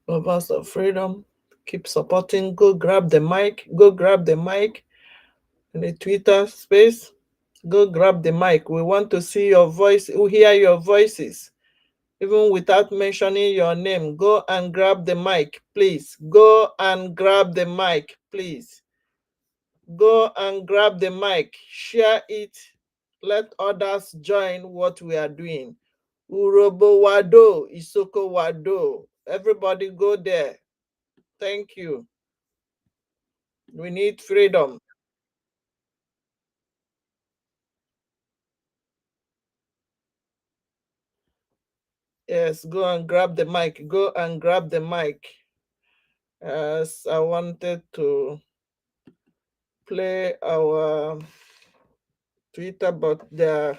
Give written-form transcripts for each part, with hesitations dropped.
Lovers of freedom, keep supporting. Go grab the mic. Go grab the mic in the Twitter space. Go grab the mic. We want to see your voice, we hear your voices, even without mentioning your name. Go and grab the mic, please. Go and grab the mic, please. Go and grab the mic. Share it. Let others join what we are doing. Urobo Wado, Isoko Wado. Everybody go there. Thank you. We need freedom. Yes, go and grab the mic. Go and grab the mic. As I wanted to play our Twitter, but they're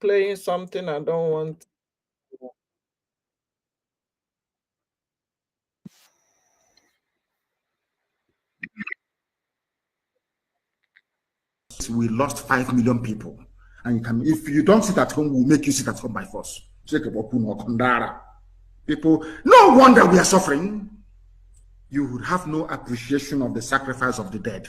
playing something I don't want. We lost 5 million people. And you can, if you don't sit at home, we'll make you sit at home by force. People, no wonder we are suffering. You would have no appreciation of the sacrifice of the dead.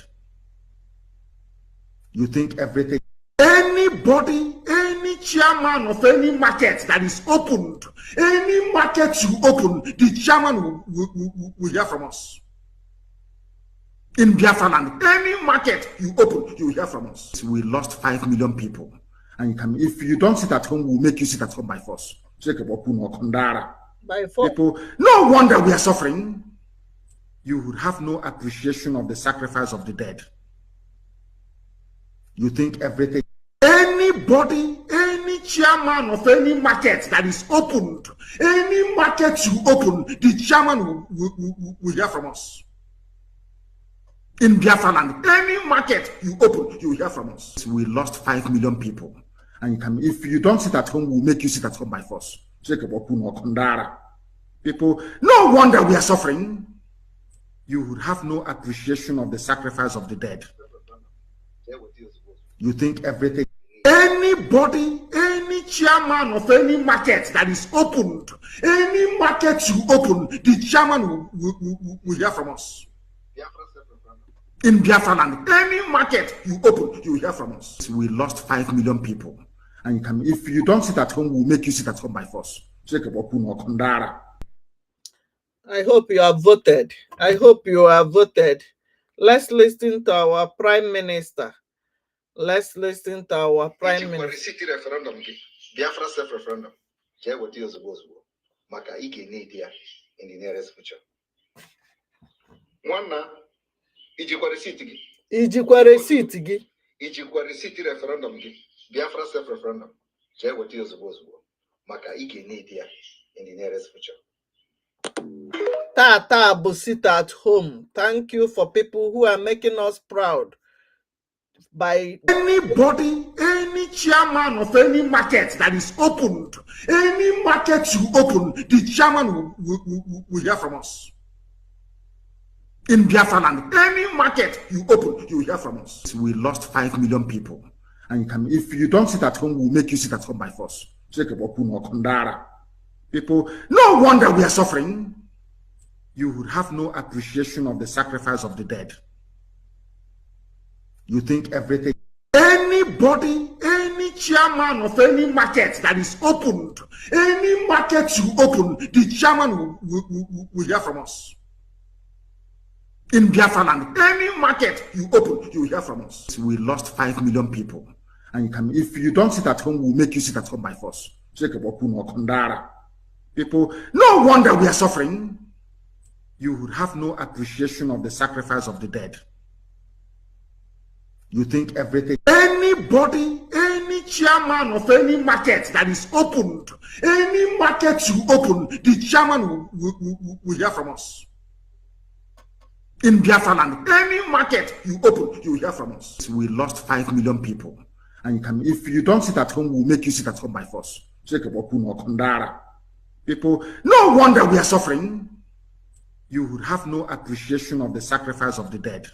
You think everything, anybody, any chairman of any market that is opened, any market you open, the chairman will hear from us. In Biafra land, any market you open, you will hear from us. We lost 5 million people. And you can, if you don't sit at home, we'll make you sit at home by force. By force. People, no wonder we are suffering. You would have no appreciation of the sacrifice of the dead. You think everything, anybody, any chairman of any market that is opened, any market you open, the chairman will hear from us. In Biafra land, any market you open, you will hear from us. We lost 5 million people. And you can, if you don't sit at home, we'll make you sit at home by force. People, no wonder we are suffering. You would have no appreciation of the sacrifice of the dead. You think everything, anybody, any chairman of any market that is opened, any market you open, the chairman will hear from us. In Biafra land, any market you open, you will hear from us. We lost 5 million people. And you can, if you don't sit at home, we'll make you sit at home by force. I hope you have voted. I hope you have voted. Let's listen to our Prime Minister. Let's listen to our Prime Minister. City referendum, Biafra self-referendum. Maka ike need ya in the nearest future. One Ijikwa receipt referendum gi Biafra self-referendum. Maka ike need ya in the nearest future. Tata sit at home. Thank you for people who are making us proud. By anybody, any chairman of any market that is opened, any market you open, the chairman will hear from us. In Biafra land, any market you open, you will hear from us. We lost 5 million people. And you can, if you don't sit at home, we'll make you sit at home by force. People, no wonder we are suffering. You would have no appreciation of the sacrifice of the dead. You think everything, anybody, any chairman of any market that is opened, any market you open, the chairman will hear from us. In Biafra land, any market you open, you will hear from us. We lost 5 million people. And you can, if you don't sit at home, we'll make you sit at home by force. People, no wonder we are suffering. You would have no appreciation of the sacrifice of the dead. You think everything, anybody, any chairman of any market that is opened, any market you open, the chairman will hear from us. In Biafra land, any market you open, you will hear from us. We lost 5 million people. And you can, if you don't sit at home, we'll make you sit at home by force. People, no wonder we are suffering. You would have no appreciation of the sacrifice of the dead.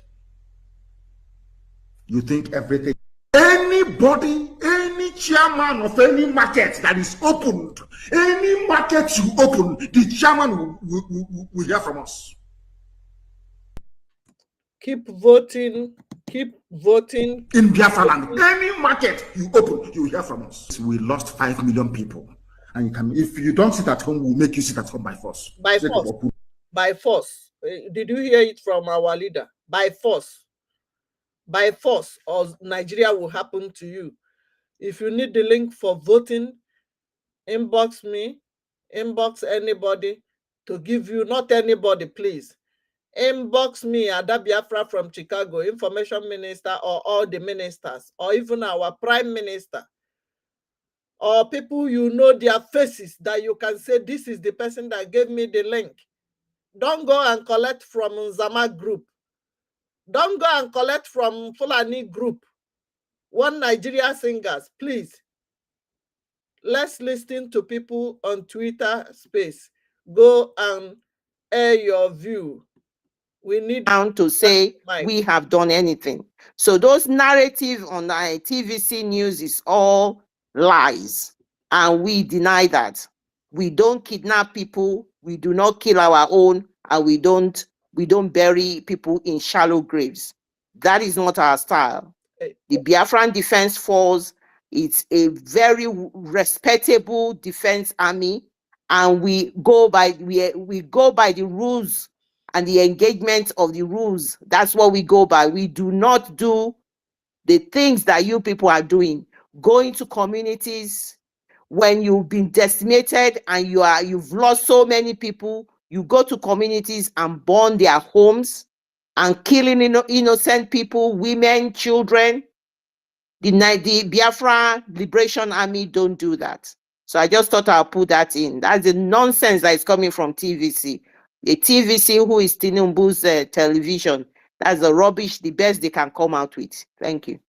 You think everything, anybody, any chairman of any market that is opened, any market you open, the chairman will hear from us. Keep voting. Keep voting. In Biafra land, any market you open, you will hear from us. We lost 5 million people. And you can, if you don't sit at home, we'll make you sit at home by force. By force. By force. Did you hear it from our leader? By force. By force, or Nigeria will happen to you. If you need the link for voting, inbox me, inbox anybody to give you, not anybody, please. Inbox me, Ada Biafra from Chicago, information minister, or all the ministers, or even our prime minister, or people you know their faces that you can say, this is the person that gave me the link. Don't go and collect from Zama group. Don't go and collect from Fulani group. One Nigeria singers, please. Let's listen to people on Twitter space. Go and air your view. We need down to say we have done anything. So those narratives on TVC news is all lies, and we deny that. We don't kidnap people, we do not kill our own, and we don't bury people in shallow graves. That is not our style. The Biafran Defense Force, it's a very respectable defense army, and we go by the rules and the engagement of the rules. That's what we go by. We do not do the things that you people are doing. Going to communities when you've been decimated and you've lost so many people, you go to communities and burn their homes and killing innocent people, women, children. The Biafra Liberation Army don't do that. So I just thought I'll put that in. That's the nonsense that is coming from TVC. The TVC who is Tinubu's television. That's the rubbish, the best they can come out with. Thank you.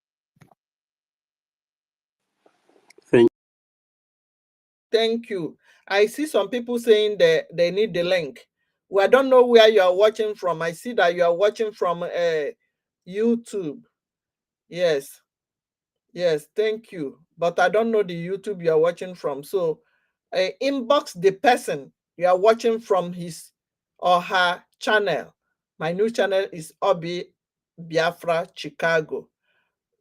Thank you. I see some people saying that they need the link. Well, I don't know where you are watching from. I see that you are watching from YouTube. Yes. Yes, thank you. But I don't know the YouTube you are watching from. So inbox the person you are watching from his or her channel. My new channel is Obi Biafra Chicago.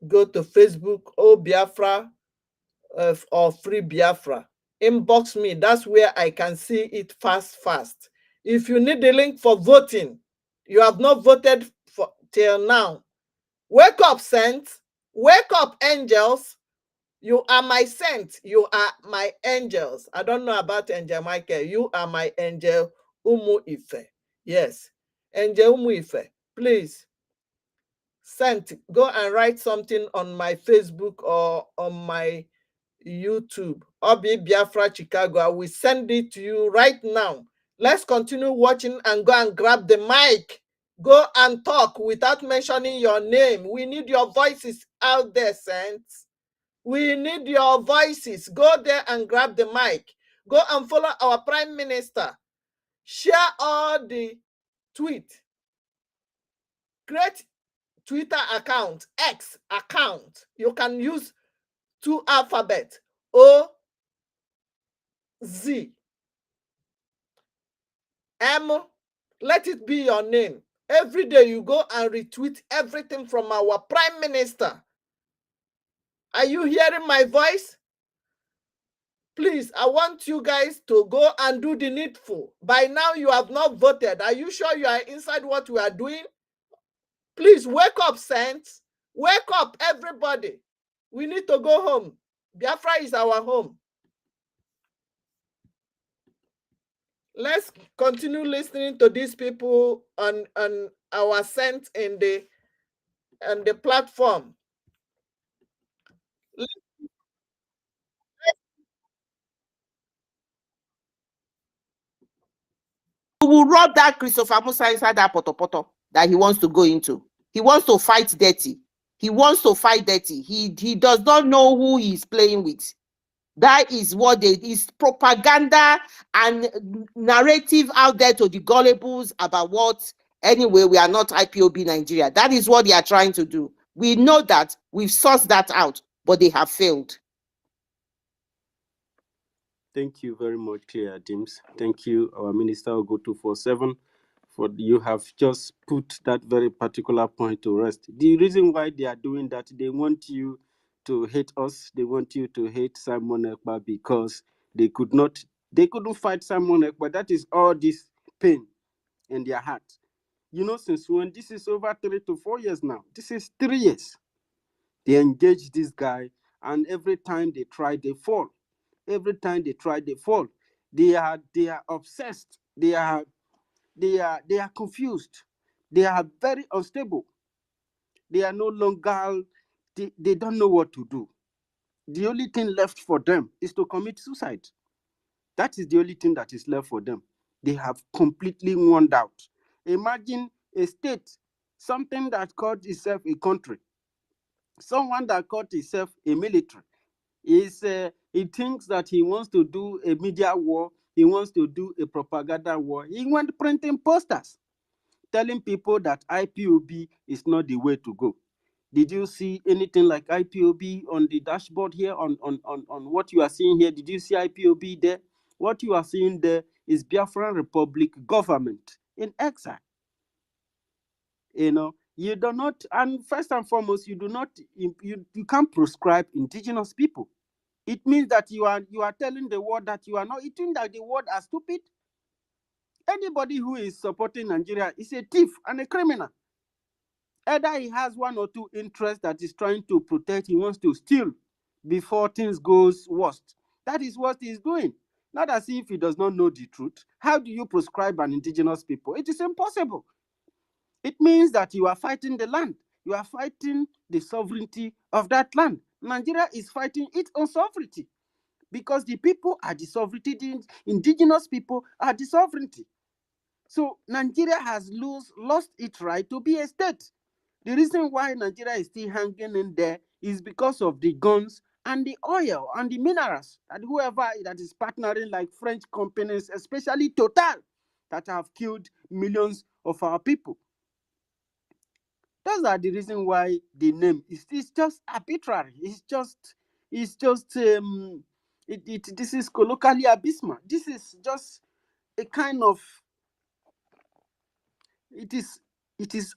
Go to Facebook, Biafra or Free Biafra. Inbox me. That's where I can see it fast. If you need the link for voting, you have not voted for till now. Wake up, saints. Wake up, angels. You are my saints. You are my angels. I don't know about Angel Michael. You are my angel, Umu Ife. Yes. Angel Umu Ife. Please, saint, go and write something on my Facebook or on my YouTube. Obi Biafra Chicago. I will send it to you right now. Let's continue watching and go and grab the mic. Go and talk without mentioning your name. We need your voices out there, saints. We need your voices. Go there and grab the mic. Go and follow our Prime Minister. Share all the tweet. Create Twitter account, X account. You can use 2 alphabets, O, Z, M. Let it be your name. Every day you go and retweet everything from our Prime Minister. Are you hearing my voice? Please, I want you guys to go and do the needful. By now, you have not voted. Are you sure you are inside what we are doing? Please, wake up, saints. Wake up, everybody. We need to go home. Biafra is our home. Let's continue listening to these people on our saints in the platform. We will rub that Christopher Musa inside that poto that he wants to go into. He wants to fight dirty. He wants to fight dirty. He does not know who he's playing with. That is what is propaganda and narrative out there to the gullibles about what, anyway, we are not IPOB Nigeria. That is what they are trying to do. We know that. We've sourced that out, but they have failed. Thank you very much, Clear James. Thank you, our Minister Ogo247, for you have just put that very particular point to rest. The reason why they are doing that, they want you to hate us. They want you to hate Simon Ekpa because they couldn't fight Simon Ekpa. That is all this pain in their heart. You know, since when? This is over 3 to 4 years now. This is 3 years. They engage this guy, and every time they try, they fall. Every time they try, they fall. They are obsessed. They are confused. They are very unstable. They are no longer. They don't know what to do. The only thing left for them is to commit suicide. That is the only thing that is left for them. They have completely worn out. Imagine a state, something that called itself a country, someone that called itself a military. He thinks that he wants to do a media war, he wants to do a propaganda war. He went printing posters telling people that IPOB is not the way to go. Did you see anything like IPOB on the dashboard here on what you are seeing here? Did you see IPOB there? What you are seeing there is Biafran Republic government in exile. You know, you do not, and first and foremost, you can't proscribe indigenous people. It means that you are telling the world that you are not. It means that the world are stupid. Anybody who is supporting Nigeria is a thief and a criminal. Either he has one or two interests that he's trying to protect, he wants to steal before things goes worst. That is what he's doing. Not as if he does not know the truth. How do you proscribe an indigenous people? It is impossible. It means that you are fighting the land. You are fighting the sovereignty of that land. Nigeria is fighting its own sovereignty because the people are the sovereignty. The indigenous people are the sovereignty. So Nigeria has lost its right to be a state. The reason why Nigeria is still hanging in there is because of the guns and the oil and the minerals that whoever that is partnering, like French companies, especially Total, that have killed millions of our people. Those are the reason why the name is just arbitrary. This is colloquially abysmal. This is just a kind of, it is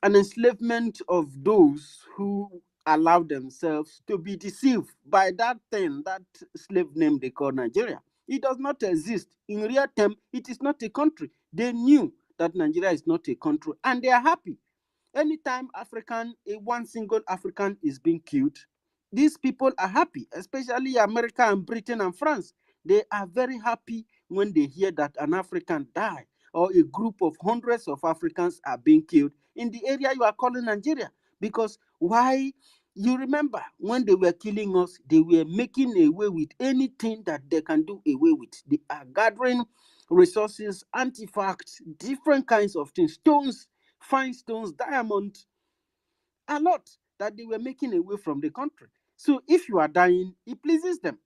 an enslavement of those who allow themselves to be deceived by that thing, that slave name they call Nigeria. It does not exist. In real term, it is not a country. They knew that Nigeria is not a country, and they are happy. Anytime one single African is being killed, these people are happy, especially America and Britain and France. They are very happy when they hear that an African died or a group of hundreds of Africans are being killed in the area you are calling Nigeria. Because why? You remember when they were killing us, they were making away with anything that they can do away with. They are gathering resources, artifacts, different kinds of things, stones, fine stones, diamonds, a lot that they were making away from the country. So if you are dying, it pleases them.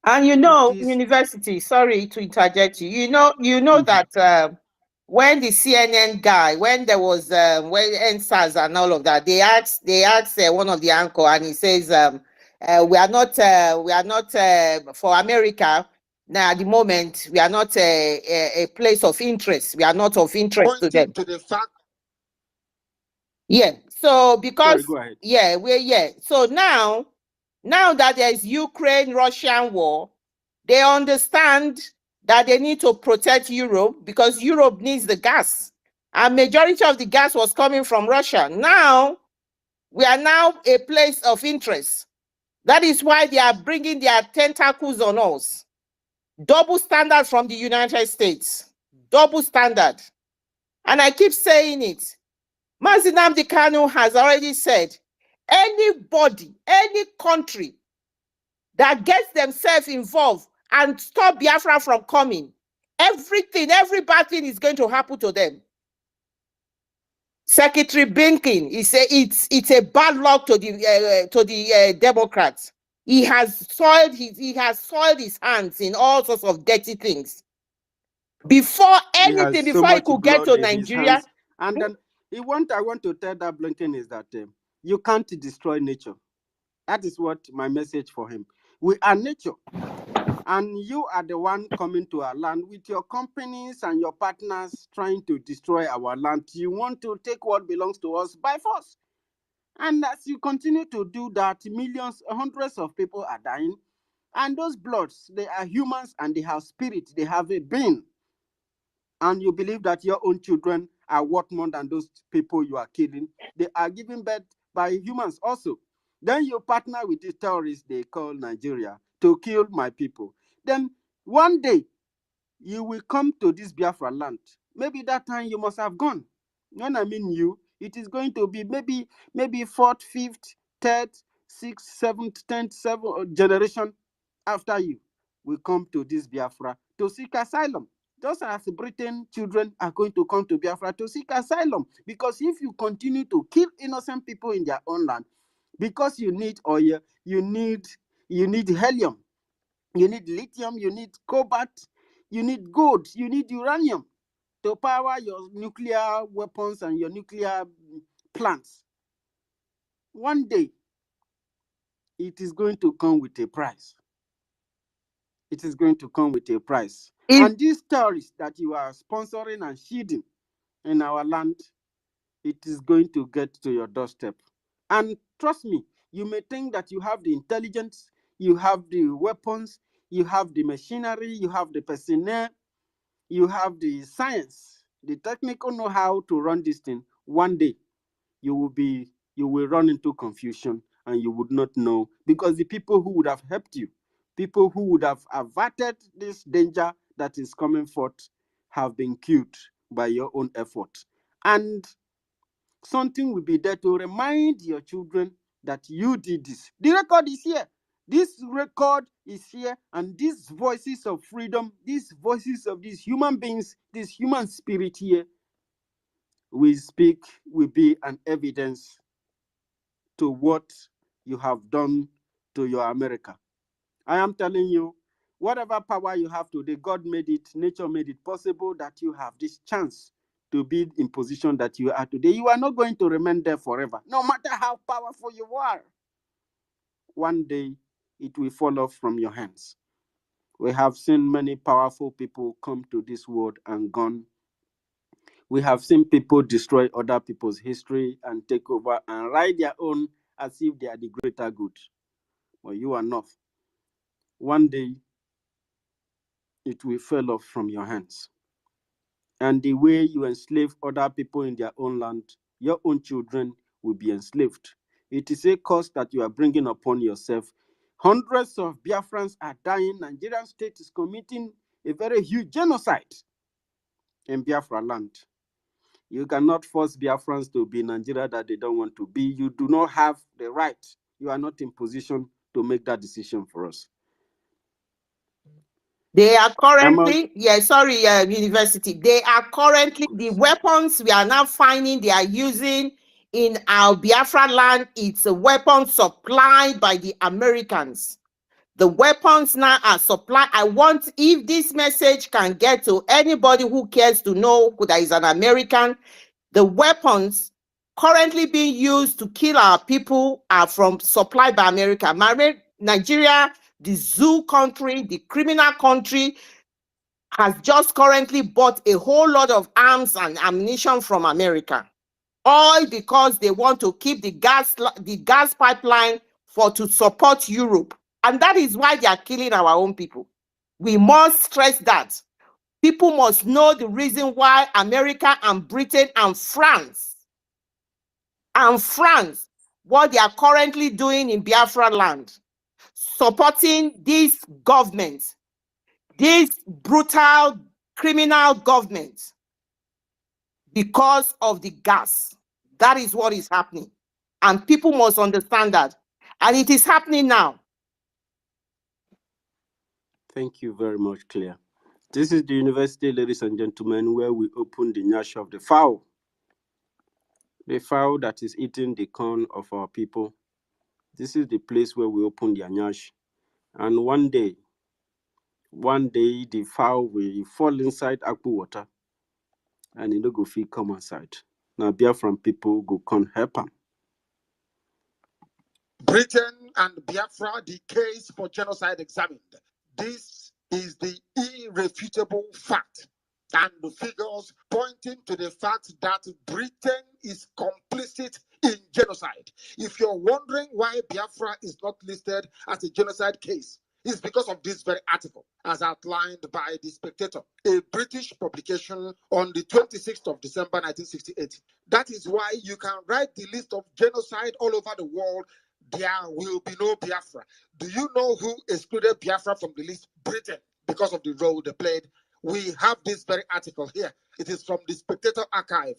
And university, sorry to interject you. You know that when the CNN guy, when there was when NSAS and all of that, they asked one of the anchor, and he says, we are not for America now at the moment. We are not a place of interest. We are not of interest to them. To the fact. Yeah. So because sorry, go ahead. So now that there is Ukraine-Russian war, they understand that they need to protect Europe because Europe needs the gas. And majority of the gas was coming from Russia. Now, we are now a place of interest. That is why they are bringing their tentacles on us. Double standard from the United States. Double standard. And I keep saying it. Mazi Nnamdi Kanu has already said, anybody, any country that gets themselves involved and stop Biafra from coming, every bad thing is going to happen to them. Secretary Blinken, he said it's a bad luck to the Democrats. He has soiled his hands in all sorts of dirty things. Before anything, before he could get to Nigeria, and then I want to tell that Blinken is that you can't destroy nature. That is what my message for him. We are nature. And you are the one coming to our land with your companies and your partners trying to destroy our land. You want to take what belongs to us by force. And as you continue to do that, millions, hundreds of people are dying. And those bloods, they are humans and they have spirit, they have a being. And you believe that your own children are worth more than those people you are killing. They are given birth by humans also. Then you partner with these terrorists they call Nigeria to kill my people. Then one day you will come to this Biafra land. Maybe that time you must have gone. When I mean you, it is going to be maybe fourth, fifth, third, sixth, seventh, 10th, seventh generation after you will come to this Biafra to seek asylum. Just as Britain children are going to come to Biafra to seek asylum. Because if you continue to kill innocent people in their own land, because you need oil, you need helium, you need lithium, you need cobalt, you need gold, you need uranium to power your nuclear weapons and your nuclear plants. One day, it is going to come with a price. It is going to come with a price. And these terrorists that you are sponsoring and shielding in our land, it is going to get to your doorstep. And trust me, you may think that you have the intelligence, you have the weapons, you have the machinery, you have the personnel, you have the science, the technical know-how to run this thing. One day, you will run into confusion and you would not know, because the people who would have helped you, people who would have averted this danger that is coming forth, have been killed by your own effort. And something will be there to remind your children that you did this. The record is here. This record is here, and these voices of freedom, these voices of these human beings, this human spirit here, we speak, will be an evidence to what you have done to your America. I am telling you, whatever power you have today, God made it, nature made it possible that you have this chance to be in position that you are today. You are not going to remain there forever, no matter how powerful you are. One day, it will fall off from your hands. We have seen many powerful people come to this world and gone. We have seen people destroy other people's history and take over and write their own as if they are the greater good. But you are not. One day, it will fall off from your hands. And the way you enslave other people in their own land, your own children will be enslaved. It is a cost that you are bringing upon yourself. Hundreds of Biafrans are dying. Nigerian state is committing a very huge genocide in Biafra land. You cannot force Biafrans to be in Nigeria that they don't want to be. You do not have the right. You are not in position to make that decision for us. They are currently, university. They are currently, the weapons we are now finding they are using in our Biafra land, it's a weapon supplied by the Americans. The weapons now are supplied. I want, if this message can get to anybody who cares to know who there is an American, the weapons currently being used to kill our people are from supplied by America. Nigeria, the zoo country, the criminal country, has just currently bought a whole lot of arms and ammunition from America. All because they want to keep the gas pipeline to support Europe. And that is why they are killing our own people. We must stress that. People must know the reason why America and Britain and France, what they are currently doing in Biafra land, supporting this government, this brutal criminal government, because of the gas. That is what is happening. And people must understand that. And it is happening now. Thank you very much, Claire. This is the university, ladies and gentlemen, where we open the nyash of the fowl. The fowl that is eating the corn of our people. This is the place where we open the nyash. And one day, the fowl will fall inside Akpu water and it no go fit come outside. Now, Biafran people go come help am. Britain and Biafra, the case for genocide examined. This is the irrefutable fact and the figures pointing to the fact that Britain is complicit in genocide. If you're wondering why Biafra is not listed as a genocide case, it's because of this very article, as outlined by The Spectator, a British publication on the 26th of December 1968. That is why you can write the list of genocide all over the world. There will be no Biafra. Do you know who excluded Biafra from the list? Britain, because of the role they played. We have this very article here. It is from the Spectator archive.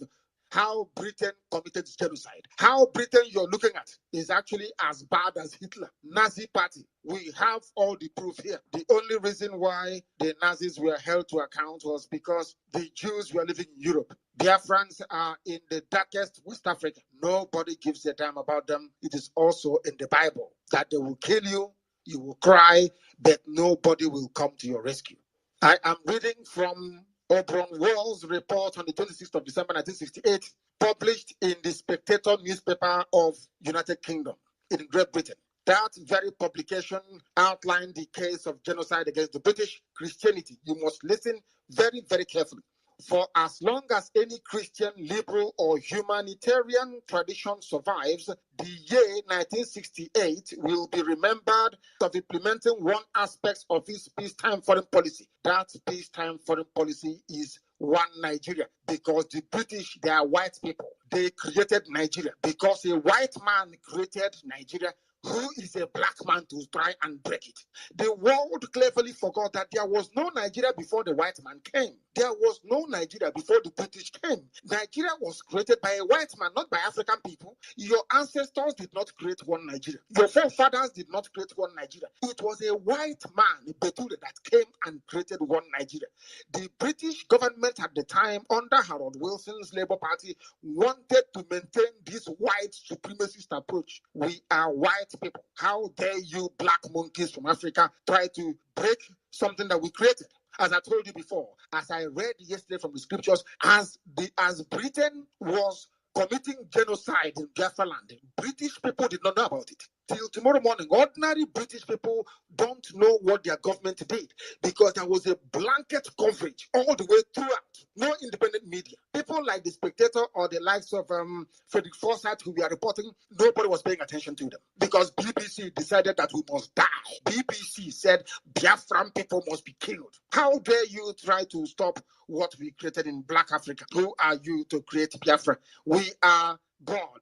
How Britain committed genocide. How Britain you're looking at is actually as bad as Hitler. Nazi party. We have all the proof here. The only reason why the Nazis were held to account was because the Jews were living in Europe. Biafrans are in the darkest West Africa. Nobody gives a damn about them. It is also in the Bible that they will kill you, you will cry, but nobody will come to your rescue. I am reading from Obron Wall's report on the 26th of December 1968, published in the Spectator newspaper of United Kingdom in Great Britain. That very publication outlined the case of genocide against the British Christianity. You must listen very, very carefully. For as long as any Christian, liberal, or humanitarian tradition survives, the year 1968 will be remembered of implementing one aspect of its peacetime foreign policy. That peacetime foreign policy is one Nigeria, because the British, they are white people. They created Nigeria because a white man created Nigeria. Who is a black man to try and break it? The world cleverly forgot that there was no Nigeria before the white man came. There was no Nigeria before the British came. Nigeria was created by a white man, not by African people. Your ancestors did not create one Nigeria. Your forefathers did not create one Nigeria. It was a white man, Beture, that came and created one Nigeria. The British government at the time, under Harold Wilson's Labour Party, wanted to maintain this white supremacist approach. We are white people. How dare you black monkeys from Africa try to break something that we created? As I told you before, as I read yesterday from the scriptures, as Britain was committing genocide in Biafra land, British people did not know about it. Till tomorrow morning, ordinary British people don't know what their government did, because there was a blanket coverage all the way throughout. No independent media. People like The Spectator or the likes of Frederick Forsyth, who we are reporting, nobody was paying attention to them, because BBC decided that we must die. BBC said Biafran people must be killed. How dare you try to stop what we created in Black Africa? Who are you to create Biafra? We are God.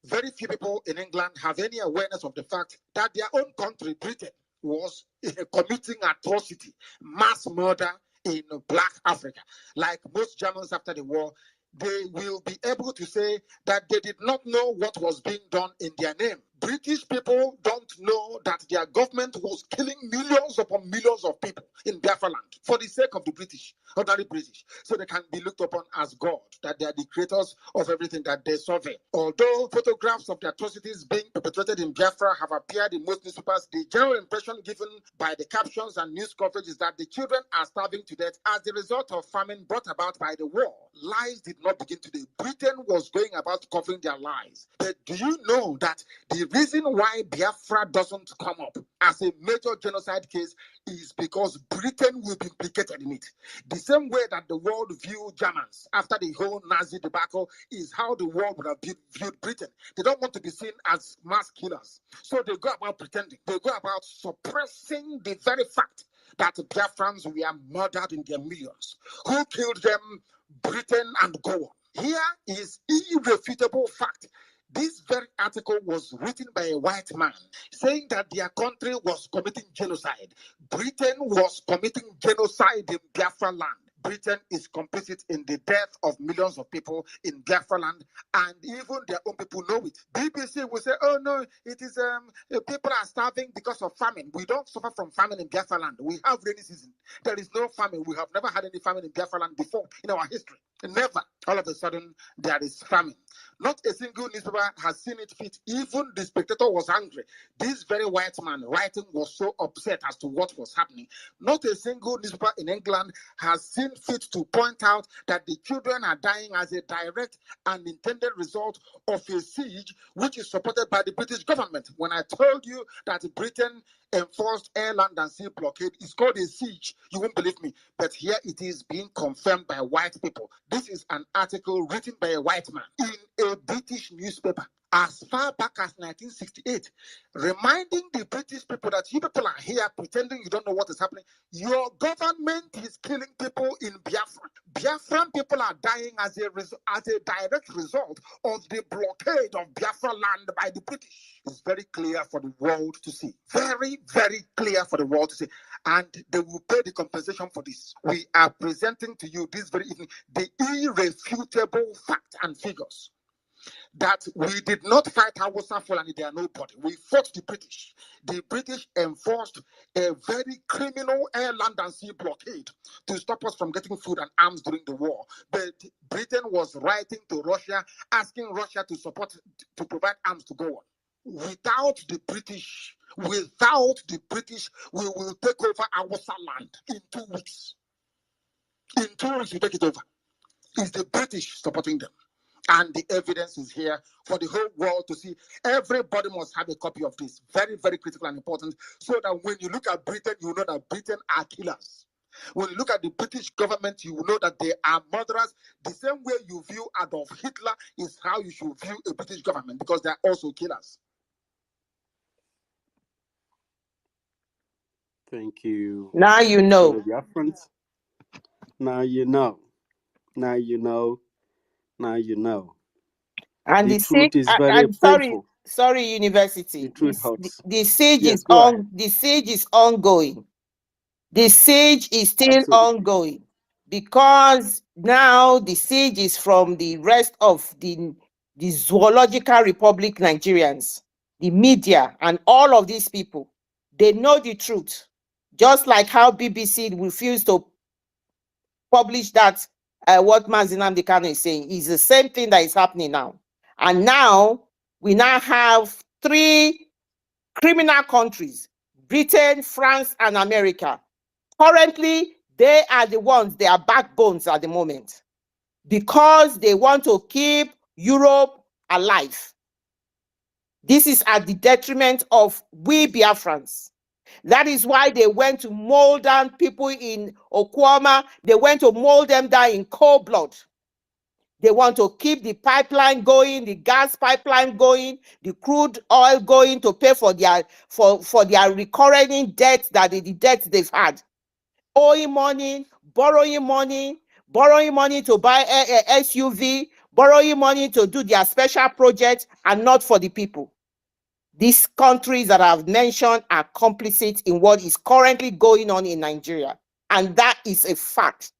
Very few people in England have any awareness of the fact that their own country, Britain, was committing atrocity, mass murder in Black Africa. Like most Germans after the war, they will be able to say that they did not know what was being done in their name. British people don't know that their government was killing millions upon millions of people in Biafra land for the sake of the British, ordinary British, so they can be looked upon as God, that they are the creators of everything that they survey. Although photographs of the atrocities being perpetrated in Biafra have appeared in most newspapers, the general impression given by the captions and news coverage is that the children are starving to death as the result of famine brought about by the war. Lies did not begin today. Britain was going about covering their lies. But do you know that the reason why Biafra doesn't come up as a major genocide case is because Britain will be implicated in it? The same way that the world viewed Germans after the whole Nazi debacle is how the world would have viewed Britain. They don't want to be seen as mass killers. So they go about pretending. They go about suppressing the very fact that Biafrans were murdered in their millions. Who killed them? Britain and go on. Here is irrefutable fact. This very article was written by a white man saying that their country was committing genocide. Britain was committing genocide in Biafra land. Britain is complicit in the death of millions of people in Biafra land, and even their own people know it. BBC will say, oh no, it is people are starving because of famine. We don't suffer from famine in Biafra land. We have rainy season. There is no famine. We have never had any famine in Biafra land before in our history. Never. All of a sudden, there is famine. Not a single newspaper has seen it fit. Even The Spectator was angry. This very white man writing was so upset as to what was happening. Not a single newspaper in England has seen fit to point out that the children are dying as a direct and intended result of a siege which is supported by the British government. When I told you that Britain enforced air, land, and sea blockade. It's called a siege. You won't believe me, but here it is being confirmed by white people. This is an article written by a white man in a British newspaper as far back as 1968, reminding the British people that you people are here pretending you don't know what is happening. Your government is killing people in Biafra. Biafran people are dying as a direct result of the blockade of Biafra land by the British. It's very clear for the world to see. Very, very clear for the world to see. And they will pay the compensation for this. We are presenting to you this very evening the irrefutable facts and figures that we did not fight Hausa Fulani, they are nobody. We fought the British. The British enforced a very criminal air, land, and sea blockade to stop us from getting food and arms during the war. But Britain was writing to Russia, asking Russia to provide arms to go on. Without the British, we will take over Hausa land in 2 weeks. In 2 weeks, we take it over. It's the British supporting them. And the evidence is here for the whole world to see. Everybody must have a copy of this. Very, very critical and important. So that when you look at Britain, you know that Britain are killers. When you look at the British government, you know that they are murderers. The same way you view Adolf Hitler is how you should view a British government, because they are also killers. Thank you. Now you know. Now you know. Now you know. Now you know. And the truth is very painful. Sorry, University. The truth hurts. The siege Yes, is on. The siege is ongoing. The siege is still ongoing, because now the siege is from the rest of the Zoological Republic Nigerians, the media, and all of these people. They know the truth, just like how BBC refused to publish that what Mazi Nnamdi Kanu is saying is the same thing that is happening now. And now we now have 3 criminal countries: Britain, France, and America. Currently, they are the ones, they are backbones at the moment, because they want to keep Europe alive. This is at the detriment of we Biafrans. That is why they went to mold down people in Okwama. They went to mold them down in cold blood. They want to keep the pipeline going, the gas pipeline going, the crude oil going to pay for their recurring debt, the debts they've had. Owing money, borrowing money to buy a SUV, borrowing money to do their special projects, and not for the people. These countries that I've mentioned are complicit in what is currently going on in Nigeria. And that is a fact.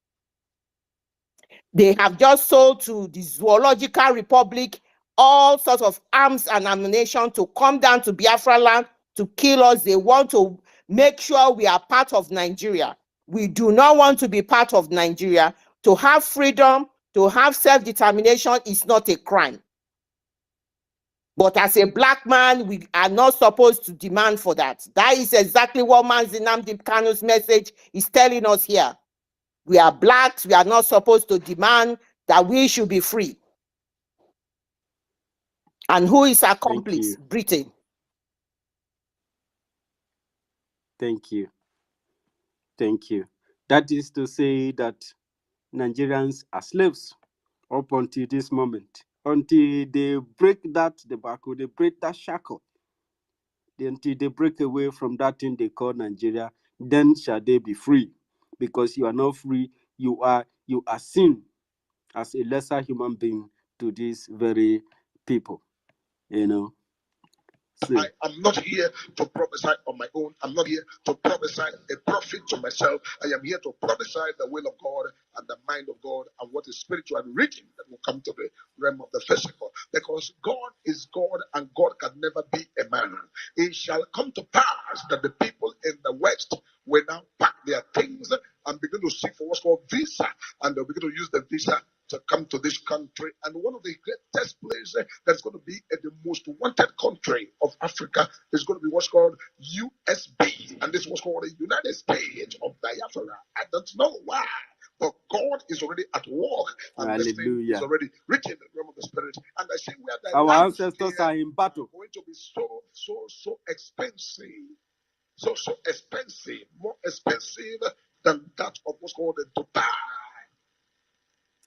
They have just sold to the Zoological Republic all sorts of arms and ammunition to come down to Biafra land to kill us. They want to make sure we are part of Nigeria. We do not want to be part of Nigeria. To have freedom, to have self-determination is not a crime. But as a black man, we are not supposed to demand for that. That is exactly what Mazi Nnamdi Kanu's message is telling us here. We are blacks. We are not supposed to demand that we should be free. And who is accomplice? Britain. Thank you. Thank you. That is to say that Nigerians are slaves up until this moment. Until they break that debacle, they break that shackle. Until they break away from that thing they call Nigeria, then shall they be free. Because you are not free, you are seen as a lesser human being to these very people. You know. So, I am not here to prophesy on my own. I'm not here to prophesy a prophet to myself. I am here to prophesy the will of God and the mind of God and what is spiritual and written that will come to the realm of the physical. Because God is God and God can never be a man. It shall come to pass that the people in the West will now pack their things and begin to seek for what's called visa. And they'll begin to use the visa to come to this country. And one of the greatest places that's going to be the most wanted country of Africa is going to be what's called USB. And this is what's called the United States of Biafra. I don't know why, but God is already at work. And Hallelujah. This thing is already written in the realm of the spirit. And I see where our ancestors are in battle. Going to be so expensive. so expensive, more expensive than that of what's called Dubai.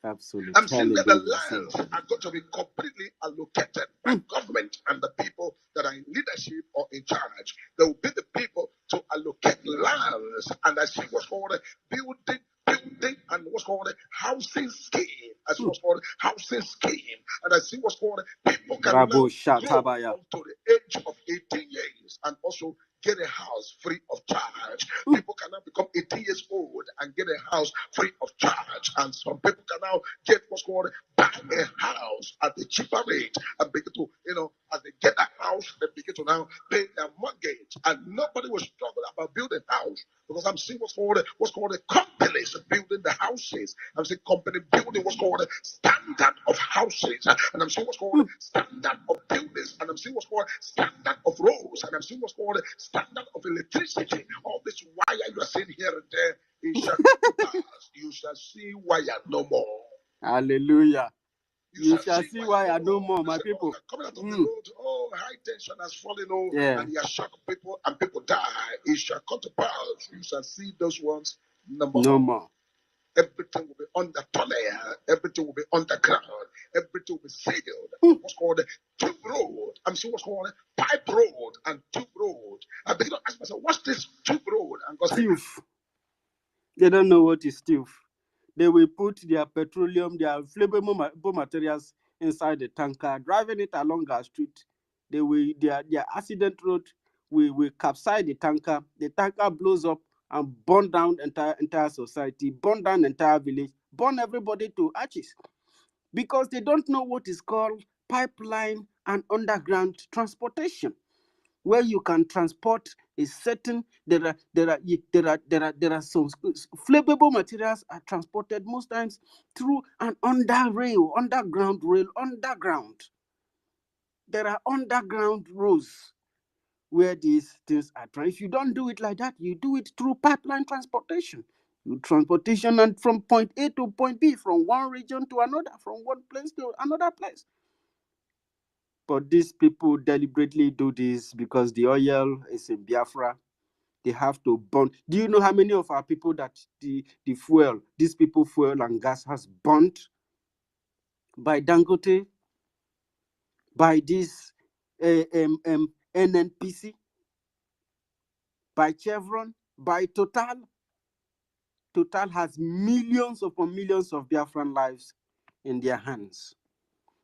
Absolutely. I'm saying that the lands are going to be completely allocated by government and the people that are in leadership or in charge. They will be the people to allocate lands, and I see what's called building, and what's called housing scheme, as what's called housing scheme, and I see what's called people can now grow up to the age of 18 years and also get a house free of charge. People can now become 18 years old and get a house free of charge. And some people can now get what's called buy a house at the cheaper rate and begin to, as they get a house, they begin to now pay their mortgage. And nobody will struggle about building a house because I'm seeing what's called the companies building the houses. I'm seeing company building what's called standard of houses. And I'm seeing what's called standard of buildings. And I'm seeing what's called standard of roads. And I'm seeing what's called standard of electricity. All this wire you are seeing here and there, it shall come to pass. You shall see wire no more. Hallelujah. You shall see wire no more, my people. Coming out of the road, high tension has fallen, and you are shocked people, and people die. It shall come to pass. You shall see those ones no more. Everything will be under tunnel. Everything will be underground. Everything will be sealed. What's called tube road. I'm seeing what's called pipe road and tube road. I begin to ask myself, what's this tube road? And God said, they don't know what is steel. They will put their petroleum, their flammable materials inside the tanker, driving it along our street. They will their accident road will capsize the tanker. The tanker blows up and burn down entire society, burn down entire village, burn everybody to ashes. Because they don't know what is called pipeline and underground transportation, where you can transport a certain there are some flammable materials are transported most times through an underground rail. There are underground roads where these things are transported. If you don't do it like that, you do it through pipeline transportation. Transportation and from point A to point B, from one region to another, from one place to another place. But these people deliberately do this because the oil is in Biafra. They have to burn. Do you know how many of our people that the fuel, these people fuel and gas has burnt by Dangote, by this NNPC, by Chevron, by Total? Total has millions upon millions of Biafran lives in their hands.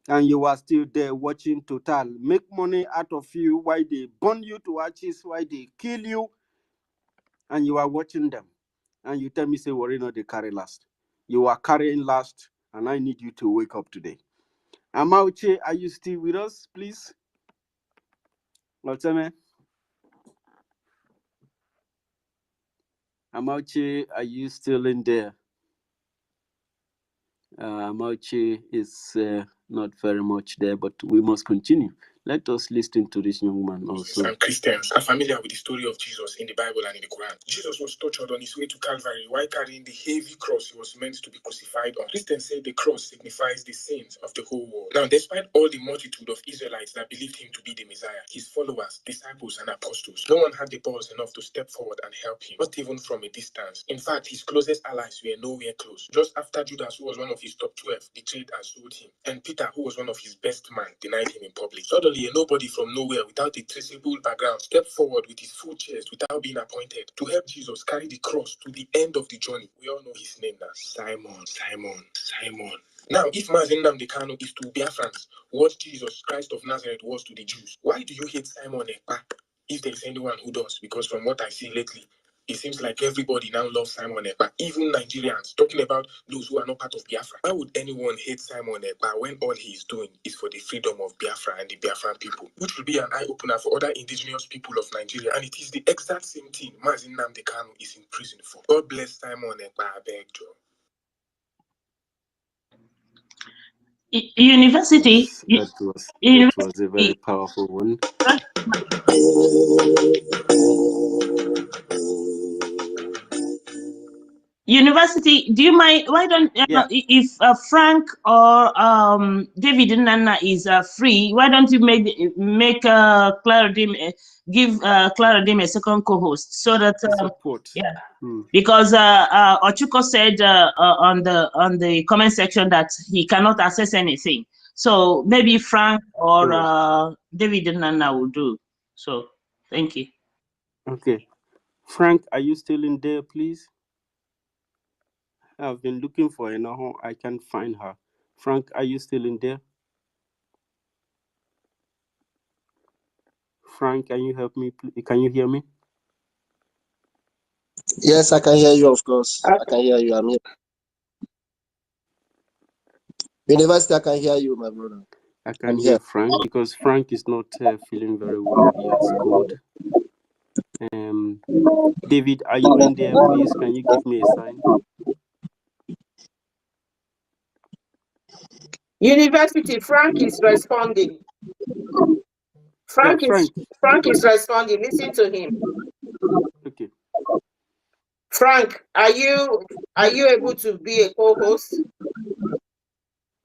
And you are still there watching Total make money out of you while they burn you to ashes, while they kill you, and you are watching them. And you tell me, say, worry not, they carry last. You are carrying last, and I need you to wake up today. Amauche, are you still with us, please? Oteme? Amauche, are you still in there? Amauche is not very much there, but we must continue. Let us listen to this young man also. And Christians are familiar with the story of Jesus in the Bible and in the Quran. Jesus was tortured on his way to Calvary while carrying the heavy cross he was meant to be crucified on. Christians say the cross signifies the sins of the whole world. Now, despite all the multitude of Israelites that believed him to be the Messiah, his followers, disciples, and apostles, no one had the balls enough to step forward and help him, not even from a distance. In fact, his closest allies were nowhere close. Just after Judas, who was one of his top 12, betrayed and sold him, and Peter, who was one of his best men, denied him in public. Suddenly, a nobody from nowhere without a traceable background stepped forward with his full chest without being appointed to help Jesus carry the cross to the end of the journey. We all know his name now. Simon. Now, if Mazen Nnamdi Kanu is to Biafrans what Jesus Christ of Nazareth was to the Jews, why do you hate Simon Ekpa if there is anyone who does? Because from what I see lately, it seems like everybody now loves Simon Ekpa, even Nigerians, talking about those who are not part of Biafra. Why would anyone hate Simon Ekpa when all he is doing is for the freedom of Biafra and the Biafran people? Which will be an eye-opener for other indigenous people of Nigeria. And it is the exact same thing Mazen Nnamdi Kanu is in prison for. God bless Simon Ekpa, I beg you. University. That was a very powerful one. University, do you mind? Why don't if Frank or David Nana is free? Why don't you make Clara Dim give Clara Dim a second co-host so that support? Because Ochuko said on the comment section that he cannot access anything. So maybe Frank or David Nana will do. So thank you. Okay, Frank, are you still in there, please? I've been looking for her now. I can't find her. Frank, are you still in there? Frank, can you help me? Can you hear me? Yes, I can hear you, of course. I can hear you. I'm here. University, I can hear you, my brother. I can hear Frank because Frank is not feeling very well. He has cold. David, are you in there, please? Can you give me a sign? University, Frank is responding. Frank is responding. Listen to him. Okay. Frank, are you able to be a co-host?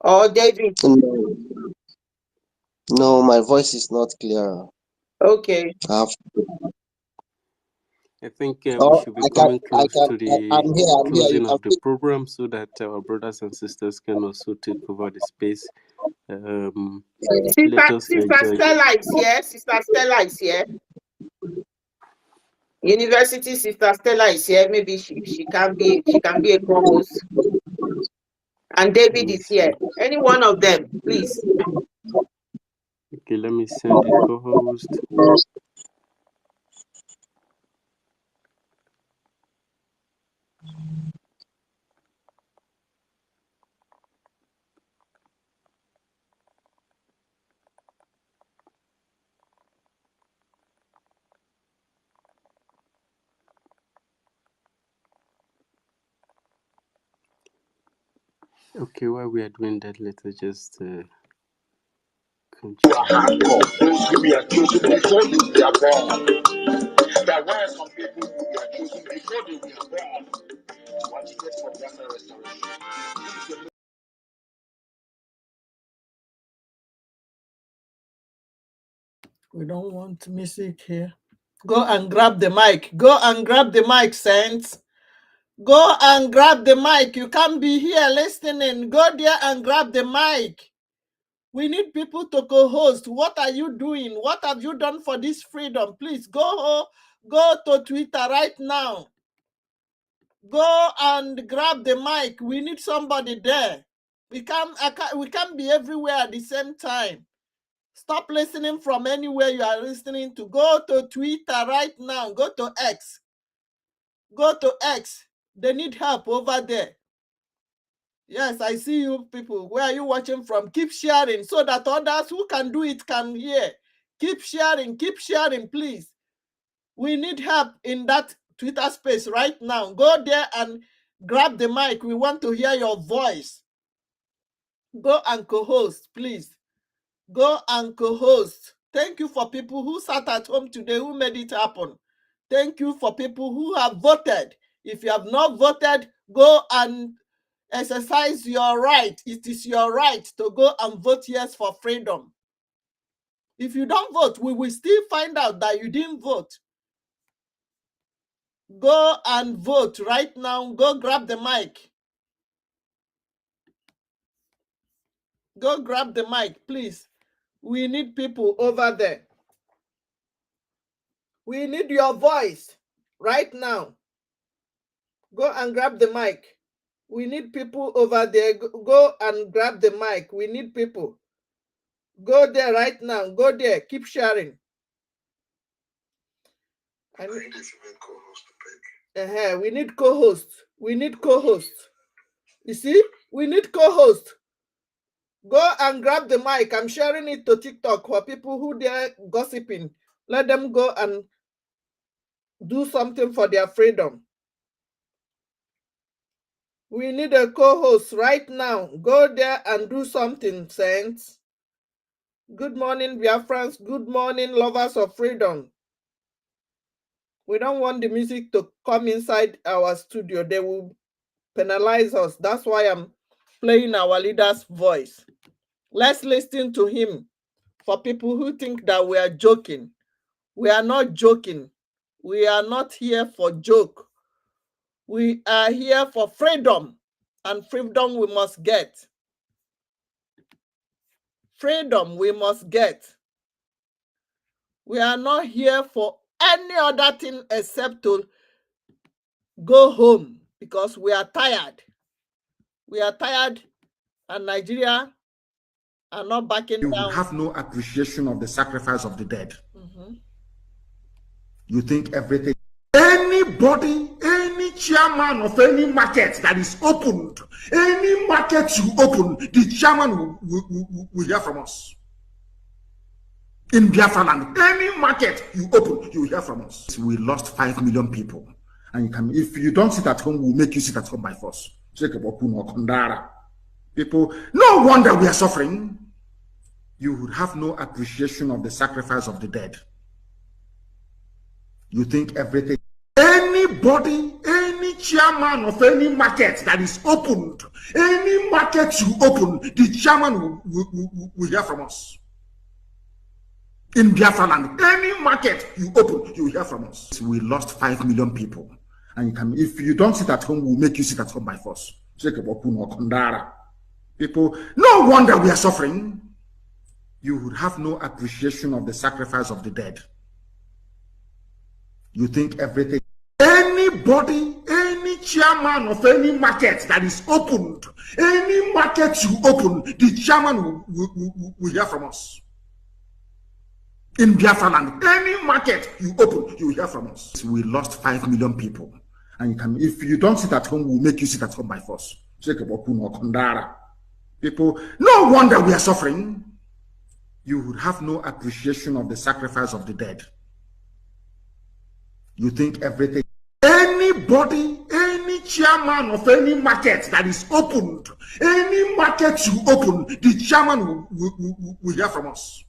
Or David? No, my voice is not clear. Okay. I think we should be coming close to the closing of the program so that our brothers and sisters can also take over the space. Sister Stella is here. Sister Stella is here. University Sister Stella is here. Maybe she can be a co-host. And David is here. Any one of them, please. Okay, let me send the co-host. Okay, while we are doing that, let us just continue. We are chosen before we are born. There were some people who were chosen before they were born. What you get for Biafra restoration? We don't want music here. Go and grab the mic. Go and grab the mic, Saints. Go and grab the mic. You can't be here listening. Go there and grab the mic. We need people to co-host. What are you doing? What have you done for this freedom? Please go to Twitter right now. Go and grab the mic. We need somebody there. We can't be everywhere at the same time. Stop listening from anywhere you are listening to. Go to Twitter right now. Go to X. Go to X. They need help over there. Yes, I see you people. Where are you watching from? Keep sharing so that others who can do it can hear. Keep sharing, please. We need help in that Twitter space right now. Go there and grab the mic. We want to hear your voice. Go and co-host, please. Go and co-host. Thank you for people who sat at home today, who made it happen. Thank you for people who have voted. If you have not voted, go and exercise your right. It is your right to go and vote yes for freedom. If you don't vote, we will still find out that you didn't vote. Go and vote right now. Go grab the mic. Go grab the mic, please. We need people over there. We need your voice right now. Go and grab the mic. We need people over there. Go and grab the mic. We need people. Go there right now. Go there. Keep sharing. We need co-hosts. We need co-hosts. You see? We need co-hosts. Go and grab the mic. I'm sharing it to TikTok for people who they're gossiping. Let them go and do something for their freedom. We need a co-host right now. Go there and do something, Saints. Good morning, Biafrans. Good morning, lovers of freedom. We don't want the music to come inside our studio. They will penalize us. That's why I'm playing our leader's voice. Let's listen to him. For people who think that we are joking, we are not joking. We are not here for joke. We are here for freedom, and freedom we must get. Freedom we must get. We are not here for any other thing except to go home because we are tired. We are tired, and Nigeria are not backing down. You would have no appreciation of the sacrifice of the dead. You think everything. Anybody, any chairman of any market that is opened, any market you open, the chairman will hear from us. In Biafra land, any market you open, you will hear from us. We lost 5 million people. And you can, if you don't sit at home, we'll make you sit at home by force. People, no wonder we are suffering. You would have no appreciation of the sacrifice of the dead. You think everything. Anybody, any chairman of any market that is opened, any market you open, the chairman will hear from us. In Biafra land, any market you open, you will hear from us. We lost 5 million people. And you can, if you don't sit at home, we'll make you sit at home by force. People, no wonder we are suffering. You would have no appreciation of the sacrifice of the dead. You think everything. Anybody, any chairman of any market that is opened, any market you open, the chairman will hear from us. In Biafra land, any market you open, you will hear from us. We lost 5 million people. And you can, if you don't sit at home, we'll make you sit at home by force. People, no wonder we are suffering. You would have no appreciation of the sacrifice of the dead. You think everything. Anybody, any chairman of any market that is opened, any market you open, the chairman will hear from us.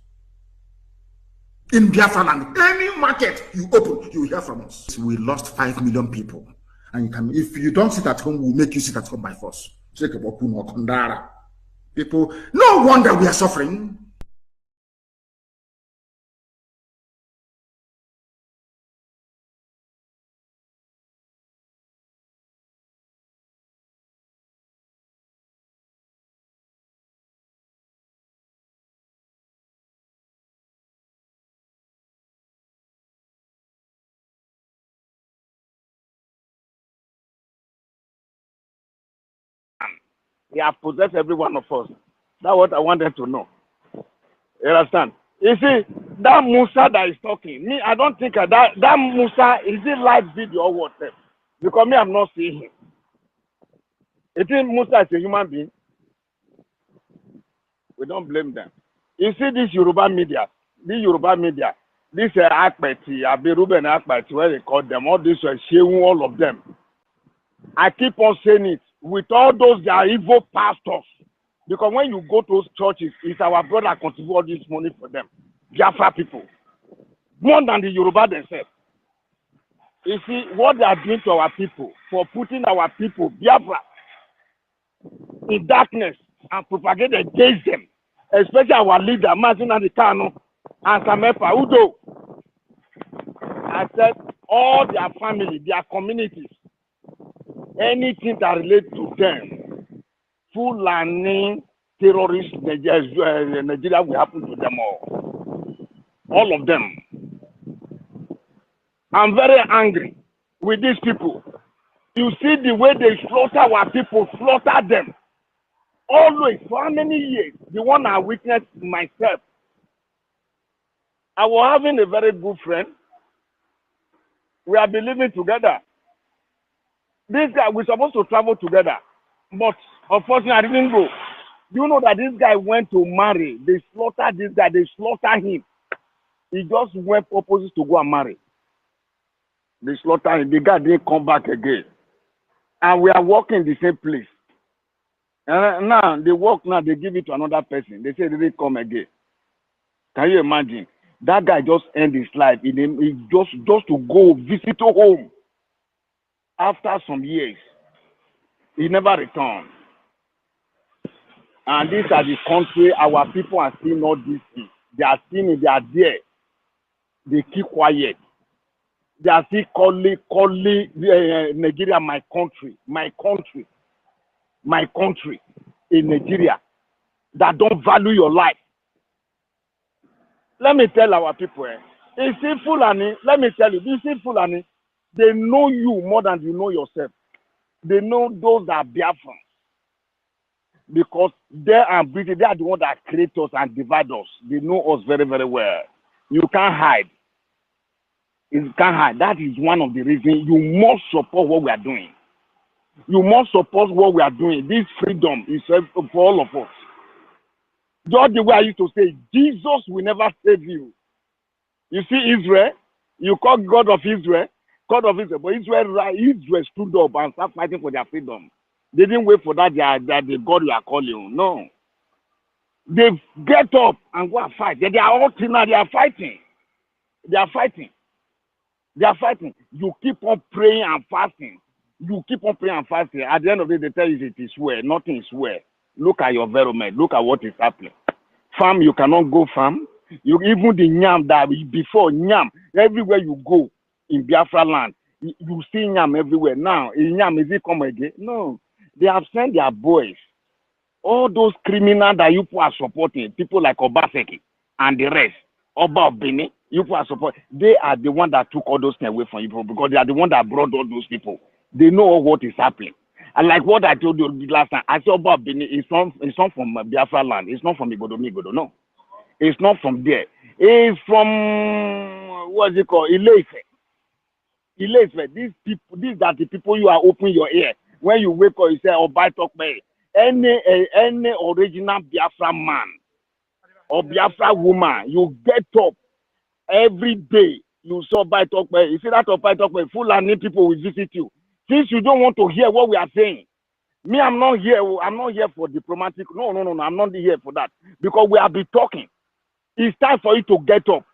In Biafra land, any market you open, you will hear from us. We lost 5 million people. And you can, if you don't sit at home, we'll make you sit at home by force. People, no wonder we are suffering. He has possessed every one of us. That's what I wanted to know. You understand? You see, that Musa that is talking, me, I don't think that Musa, is it live video or whatever? Because me, I'm not seeing him. You think Musa is a human being? We don't blame them. You see this Yoruba media, this Akpeti, Abiruben Akpeti, where they call them, all this, all of them. I keep on saying it. With all those, they are evil pastors. Because when you go to those churches, it's our brother contribute all this money for them. Biafra people. More than the Yoruba themselves. You see, what they are doing to our people, for putting our people, Biafra, in darkness and propagate against them. Especially our leader, Mazuna Kano and Samepa Udo. I said, all their family, their communities, anything that relates to them, Fulani, terrorists, Nigeria will happen to them all of them. I'm very angry with these people. You see the way they slaughter our people, slaughter them. Always, for how many years? The one I witnessed myself. I was having a very good friend. We have been living together. This guy, we're supposed to travel together, but unfortunately, I didn't go. You know that this guy went to marry. They slaughtered this guy. They slaughtered him. He just went opposite to go and marry. They slaughtered him. The guy didn't come back again. And we are working in the same place. And now, they work now, they give it to another person. They say they didn't come again. Can you imagine? That guy just ended his life. He just to go visit home. After some years, He never returned. And these are the country our people are seeing all these things. They are seeing it, they are there. They keep quiet. They are still calling Nigeria my country in Nigeria that don't value your life. Let me tell our people, you see Fulani, let me tell you, Fulani, they know you more than you know yourself. They know those that are Biafra. Because they are British, they are the ones that create us and divide us. They know us very, very well. You can't hide. You can't hide. That is one of the reasons you must support what we are doing. You must support what we are doing. This freedom is for all of us. Just the way I used to say, Jesus will never save you. You see Israel, you call God of Israel, but Israel stood up and started fighting for their freedom. They didn't wait for that, the God you are calling. No. They get up and go and fight. They are all now, they are fighting. They are fighting. They are fighting. You keep on praying and fasting. You keep on praying and fasting. At the end of the day, they tell you it is where. Nothing is where. Look at your environment. Look at what is happening. Farm, you cannot go farm. You even the Nyam that before Nyam, everywhere you go in Biafra land, you see Nyam everywhere. Now, in Nyam, is it come again? No. They have sent their boys. All those criminals that you are supporting, people like Obaseki and the rest, Oba of Benin, you are supporting, they are the one that took all those things away from you because they are the one that brought all those people. They know what is happening. And like what I told you last time, I said Oba of Benin is not from Biafra land. It's not from Igodo, no. It's not from there. It's from, what's it called, Ileife. These people, these are the people you are opening your ear. When you wake up, you say, oh, by talk me. Any original Biafra man or Biafra woman, you get up every day. You saw by talk me. You see that by talk me, Fulani people will visit you. Since you don't want to hear what we are saying, me, I'm not here. I'm not here for diplomatic. No. I'm not here for that because we have been talking. It's time for you to get up.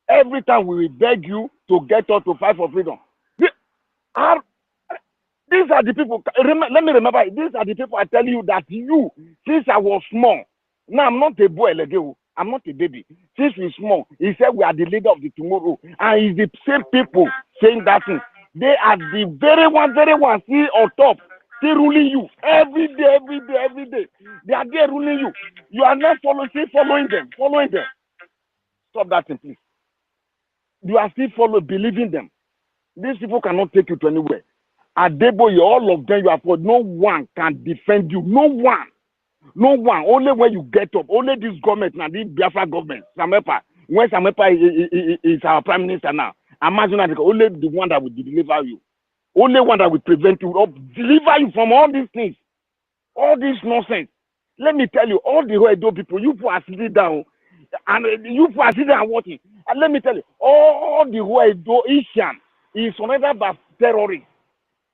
Every time we will beg you to get up to fight for freedom. These are the people, let me remember, these are the people I tell you that you, since I was small, now I'm not a boy, I'm not a baby. Since we're small, he said we are the leader of the tomorrow. And it's the same people saying that thing. They are the very one, see on top, still ruling you every day. They are there ruling you. You are not following them. Stop that thing, please. You are still believing them. These people cannot take you to anywhere. Adeboye, all of them you have got, no one can defend you. No one. Only when you get up. Only this government now, this Biafra government, Samepa. When Samepa is our prime minister now, imagine that only the one that will deliver you. Only one that will prevent you, deliver you from all these things. All this nonsense. Let me tell you, all the Hoedo people, you are sitting down, and you are sitting and watching. And let me tell you, all the Hoedo Ishan is surrounded by terrorists.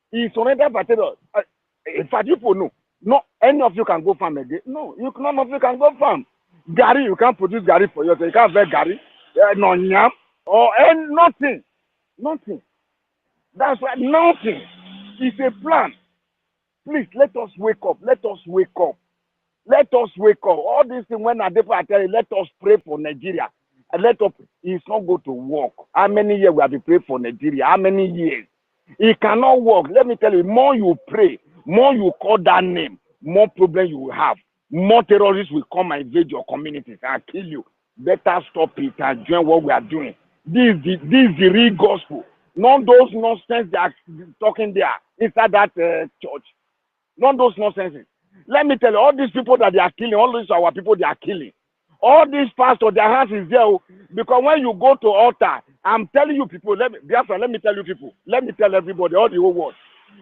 He's surrounded by terror. In fact, people know. No, any of you can go farm again. No, none of you can go farm. Gary, you can't produce Gary for yourself. You can't buy Gary. No yam or nothing. Nothing. That's why nothing. It's a plan. Please let us wake up. Let us wake up. All these things when I tell you, let us pray for Nigeria. And it's not going to work. How many years we have been praying for Nigeria? How many years? It cannot work. Let me tell you, more you pray, more you call that name, more problems you will have. More terrorists will come and invade your communities and kill you. Better stop it and join what we are doing. This is the real gospel. Not those nonsense they are talking there inside that church. Not those nonsense. Let me tell you, all these people that they are killing, all these our people they are killing. All these pastors, their hands is there. Because when you go to altar, I'm telling you people, let me tell you people, let me tell everybody, all the whole world,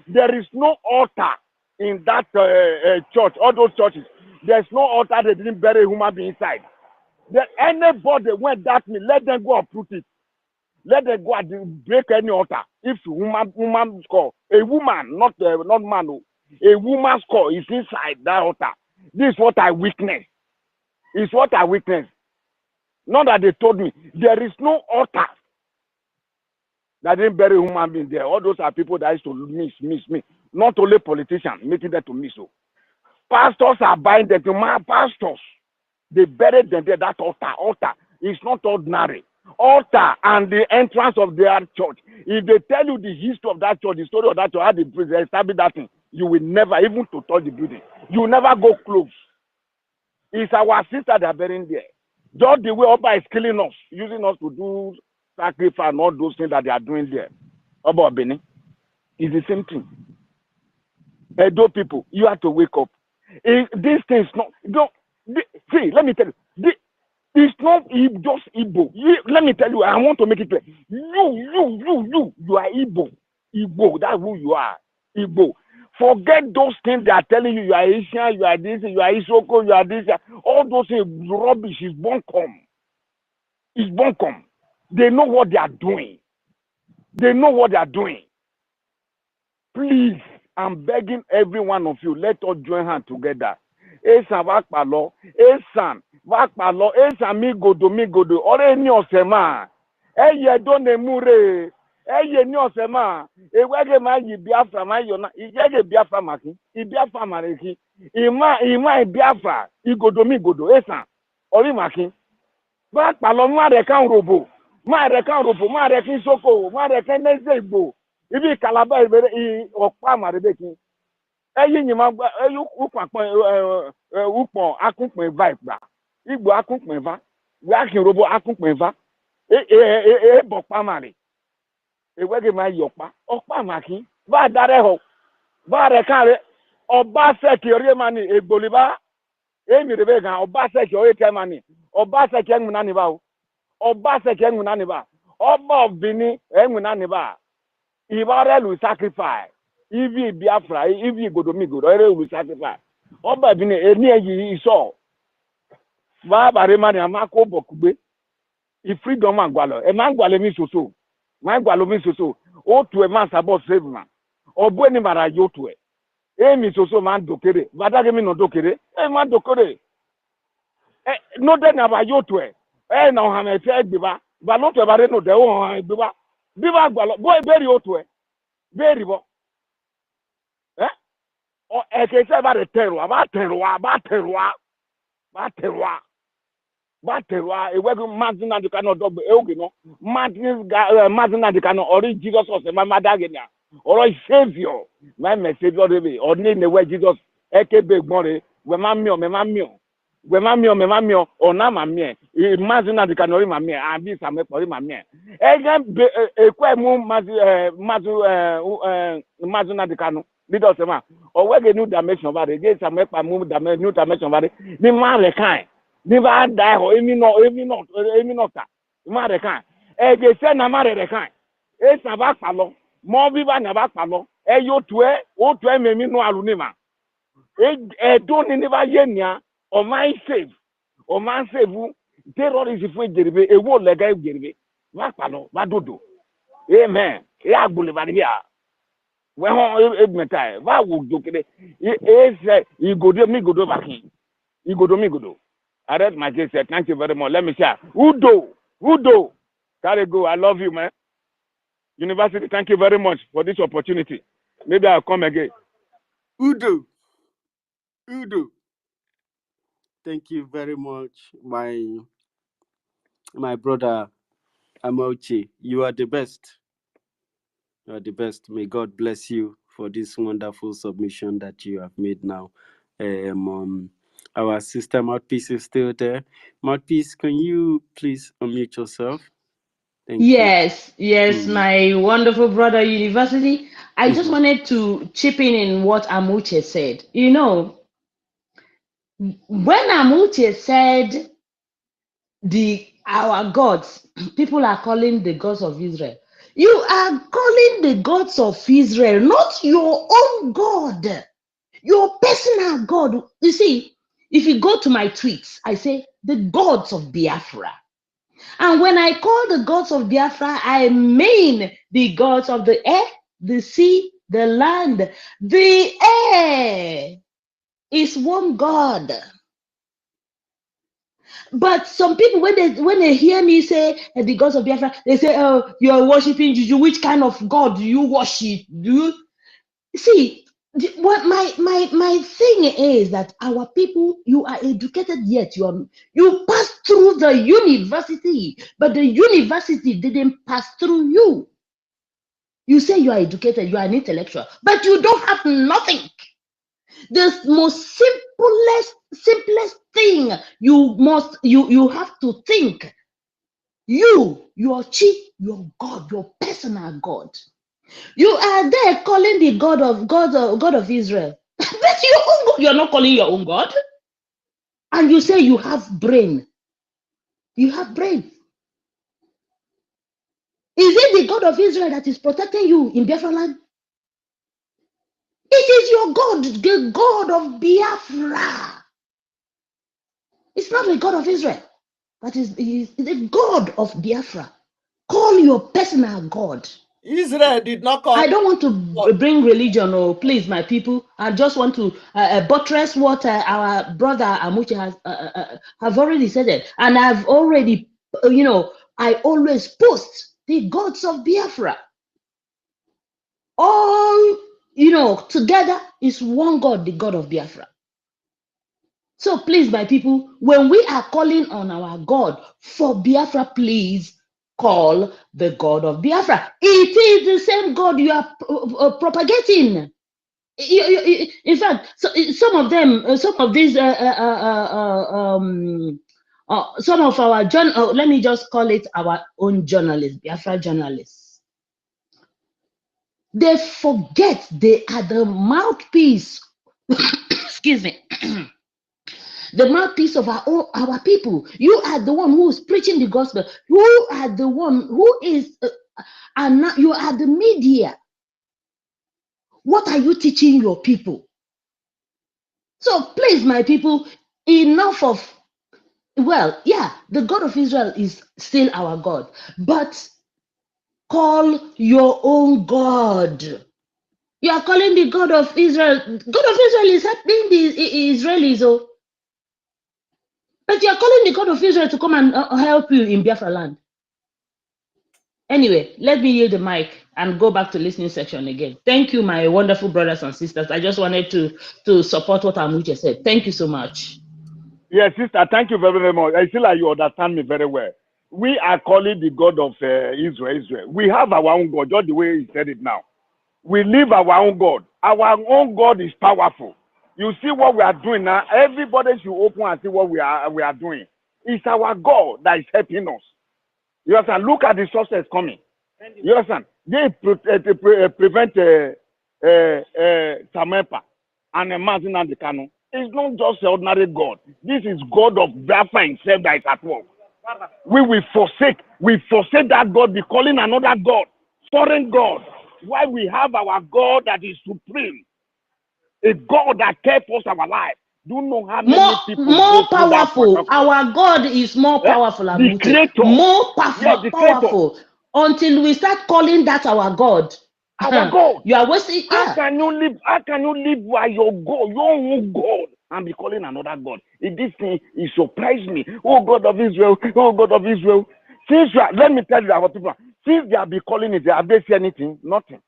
there is no altar in that church, all those churches. There's no altar they didn't bury a human being inside. Anybody went that me, let them go uproot it. Let them go and break any altar. If woman score, a woman, not man, a woman's score is inside that altar. This is what I witnessed. It's what I witnessed. Not that they told me. There is no altar that didn't bury a human being there. All those are people that used to miss me. Not only politicians making that to me so. Pastors are buying them. My pastors, they buried them there. That altar is not ordinary. Altar and the entrance of their church. If they tell you the history of that church, the story of that church, how they established that thing, you will never even to touch the building. You will never go close. It's our sister that are burying there. Just the way Oba is killing us, using us to do sacrifice and all those things that they are doing there. Oba Benin, it's the same thing. Edo people, you have to wake up. This thing is not. See, let me tell you. It's not just Igbo. Let me tell you, I want to make it clear. You are Igbo. Igbo, that's who you are. Igbo. Forget those things they are telling you. You are Asian, you are this, you are Isoko, you are this. All those things, rubbish is bunkum. It's bunkum. They know what they are doing. They know what they are doing. Please, I'm begging every one of you, let us join hands together. Esan vakpalo, Esan mi godo. Ore ni osema. Eye do ne mure. Eye ni osema. Ewege ma yi Biafra ma yona. Ijege Biafra maki. Ibiafra mareki. Ima Biafra. Igodo mi godo. Esan. Ori maki. Vakpalo ma rekan robo. Ma rekan soko. Ma rekan neze igbo. Ibi kalaba ibere okpa marebeki. Eyi nyima eyi ukpon akunpin va igba. Igbo akunpin va. Yakin robo akunpin va. Bokpa mare. Ewege ma yopa. Okpa maki. Va dare ho. Va rekare. Oba seki ori mani egboliba. Emi rebe gan oba seki ori temani. Oba seki enmunani ba o. Oba seki enmunani ba. Oba obini enmunani ba. Ibare lu sacrifice. Ivi Biafra, ivi godomigodo, ere lu sacrifice. Oba bi ne eni eyi iso. Ba bare mani amako bokugbe. I freedom agwalo. E ma gwalo mi soso. Ma gwalo mi soso. O tu e ma sabo save man. Obo ni mara yo tu e. E mi soso man dokere. Badage mi no dokere. E ma dokere. No de na ba yo tu e. E na ha me fe gbiba. Ba no to bare no de o han gbiba. Biba gwalo. Bo e beri o tu e. Beri bo. O eke se ba de terwa. Ewegu mazina de kano dogbe eugi no. Mazina de kano ori Jesus ose ma madage nya. Ori savior. My savior rebe. Oni ne we Jesus eke be gbonre. We ma mio. Ona ma mie. Mazina de kano ori ma mie. Abi sa me ori ma mie. Ege ekwe mu mazina de kano. Leader of Sema, or where the new dimension of it, get some move new dimension of it. The man rekai, never die or even not. Man rekai. They send a man rekai. It's a back palo, more viva and a back palo. You to me no alunima. Don't never yenya or my save or man save you. Terror is if we get a word like I get it. Vakpalo, Madudu. Amen. Yeah, Boulevard here. Well, metai. Why would you get it? You go to me, go to back. You go to me, go to. I read my case. Thank you very much. Let me share. Udo. Carry go. I love you, man. University, thank you very much for this opportunity. Maybe I'll come again. Udo. Thank you very much, my brother Amauchi. You are the best. May God bless you for this wonderful submission that you have made now. Our sister Mouthpiece is still there. Mouthpiece, can you please unmute yourself? Thank you. My wonderful brother University. I just wanted to chip in what Amuche said. You know, when Amuche said our gods, people are calling the gods of Israel. You are calling the gods of Israel, not your own God, your personal God. You see, if you go to my tweets, I say the gods of Biafra. And when I call the gods of Biafra, I mean the gods of the air, the sea, the land. The air is one God. But some people, when they hear me say the gods of Biafra, they say, "Oh, you are worshiping Juju. Which kind of God do you worship? Do you see?" what my thing is that our people, you are educated, yet you pass through the university, but the university didn't pass through you. You say you are educated, you are an intellectual, but you don't have nothing. The most simplest thing you have to think. Your chief, your God, your personal God. You are there calling the God of Israel. But you're not calling your own God. And you say you have brain. You have brain. Is it the God of Israel that is protecting you in Biafra land? It is your God, the God of Biafra. It's not the God of Israel. That is the God of Biafra. Call your personal God. Israel did not call. I don't want to bring religion, or please, my people. I just want to buttress what our brother Amuche has have already said it, and I've already, I always post the gods of Biafra. All together is one God, the God of Biafra. So please, my people, when we are calling on our God for Biafra, please call the God of Biafra. It is the same God you are propagating. In fact, some of them, some of these, some of our let me just call it our own journalists, Biafra journalists. They forget they are the mouthpiece. Excuse me. The mouthpiece of our people. You are the one who is preaching the gospel. You are the one who is, and you are the media. What are you teaching your people? So please, my people, enough of, the God of Israel is still our God, but call your own God. You are calling the God of Israel. God of Israel is helping the Israelis, oh. But you are calling the God of Israel to come and help you in Biafra land. Anyway, let me yield the mic and go back to listening section again. Thank you, my wonderful brothers and sisters. I just wanted to support what Amuche said. Thank you so much. Yes, sister, thank you very, very much. I feel like you understand me very well. We are calling the God of Israel. We have our own God, just the way he said it now. We live our own God. Our own God is powerful. You see what we are doing now. Everybody should open and see what we are doing. It's our God that is helping us. You understand? Look at the success coming. You understand? They prevent Samepa and Martin and the Kano. It's not just an ordinary God. This is God of Biafra himself that is at work. We will forsake that God, be calling another God, foreign God. Why we have our God that is supreme, a God that cares for our life. Do you know how many people more powerful? Our God is more powerful. The creator, more powerful. Until we start calling that our God. Our God. You are wasting. How can you live by your God, your own God, and be calling another God? This thing, it surprised me. Oh God of Israel, oh God of Israel. Let me tell you, our people, since they have been calling it, have they said anything? Nothing.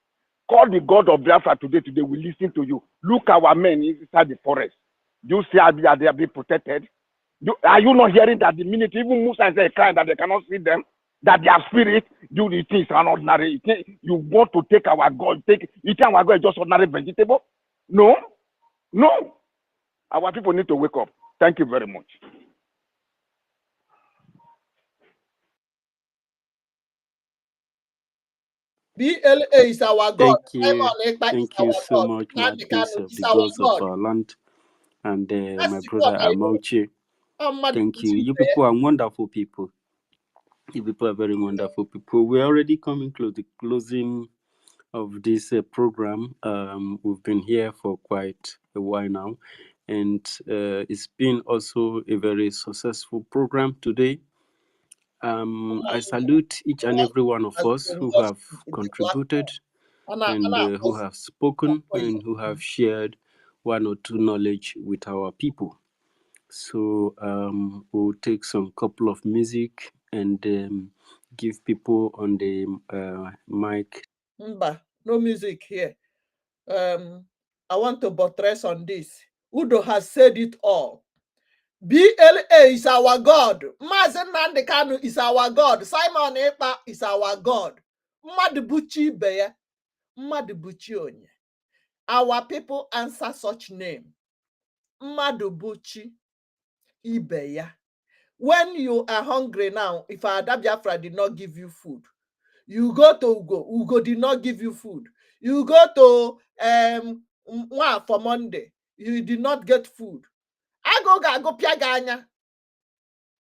Call the God of Biafra today. Today we listen to you. Look, our men inside the forest. Do you see how they are being protected? Are you not hearing that the minute even Musa is crying that they cannot see them? That their spirit do the things are ordinary. You want to take our God, you think our God is just ordinary vegetable? No. Our people need to wake up. Thank you very much. BLA is our God. Thank you so much, mouthpiece of the gods of our land. And my brother Amauchi. Thank you. You people are wonderful people. You people are very wonderful people. We're already coming close to the closing of this program. We've been here for quite a while now, and it's been also a very successful program today. I salute each and every one of us who have contributed and who have spoken and who have shared one or two knowledge with our people. So we'll take some couple of music and give people on the mic. No music here. I want to buttress on this. Udo has said it all. BLA is our God. Mazen Nandekanu is our God. Simon Ekpa is our God. Madibuchi Beye. Madibuchi Onye. Our people answer such name. Madibuchi Ibeya. When you are hungry now, if Biafra did not give you food, you go to Ugo did not give you food. You go to for Monday, you did not get food. Go piaganya.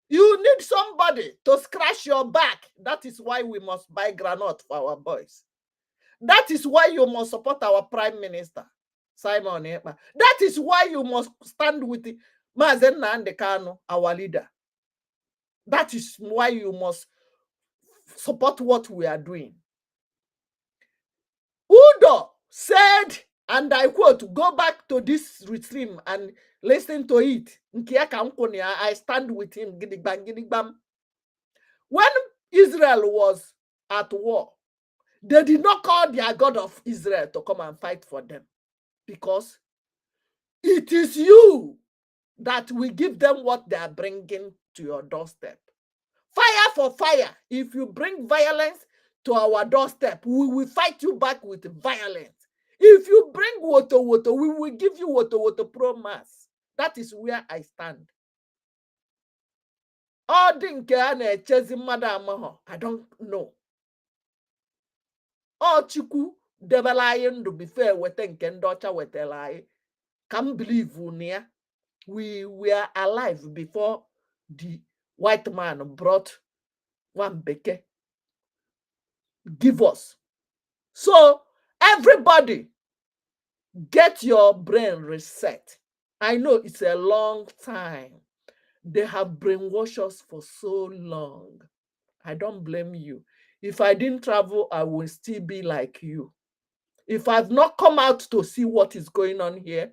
You need somebody to scratch your back. That is why we must buy granite for our boys. That is why you must support our Prime Minister, Simon Ekpa. That is why you must stand with Mazen Nandekano, our leader. That is why you must support what we are doing. Udo said, and I quote, go back to this stream and listen to it. I stand with him. When Israel was at war, they did not call their God of Israel to come and fight for them, because it is you that will give them what they are bringing to your doorstep. Fire for fire. If you bring violence to our doorstep, we will fight you back with violence. If you bring water, we will give you water pro mass. That is where I stand. All I don't know. All Chiku devalayen to be fair with Ndocha with lie. Can't believe we were alive before the white man brought one beke. Give us. So everybody get your brain reset. I know it's a long time. They have brainwashed us for so long. I don't blame you. If I didn't travel, I will still be like you. If I've not come out to see what is going on here,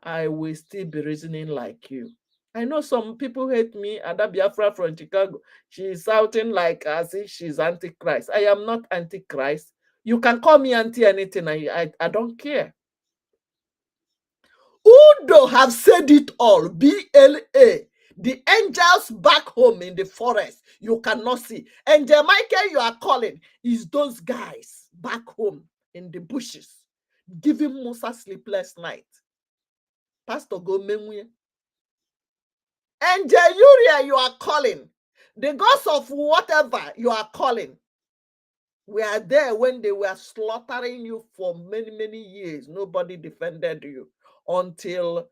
I will still be reasoning like you. I know some people hate me. Ada Biafra from Chicago, she is shouting like as if she's Antichrist. I am not Antichrist. You can call me anti anything. I don't care. Udo have said it all. BLA. The angels back home in the forest, you cannot see. Angel Michael, you are calling, is those guys back home in the bushes, giving Musa sleepless night. Pastor Gomenwe. Angel Uriah, you are calling. The gods of whatever you are calling. We are there when they were slaughtering you for many years. Nobody defended you until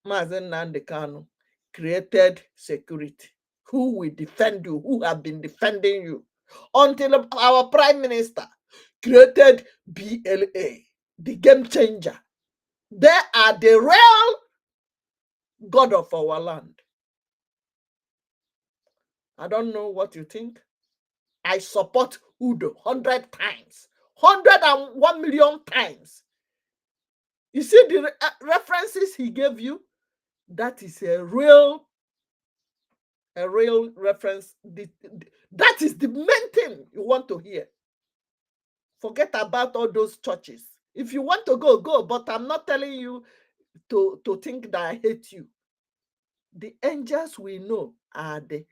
Mazen Nandekano created security. Who will defend you? Who have been defending you? Until our Prime Minister created BLA, the game changer. They are the real God of our land. I don't know what you think. I support Udo 100 times, 101 million times. You see the references he gave you? That is a real reference. That is the main thing you want to hear. Forget about all those churches. If you want to go, go. But I'm not telling you to think that I hate you. The angels we know are the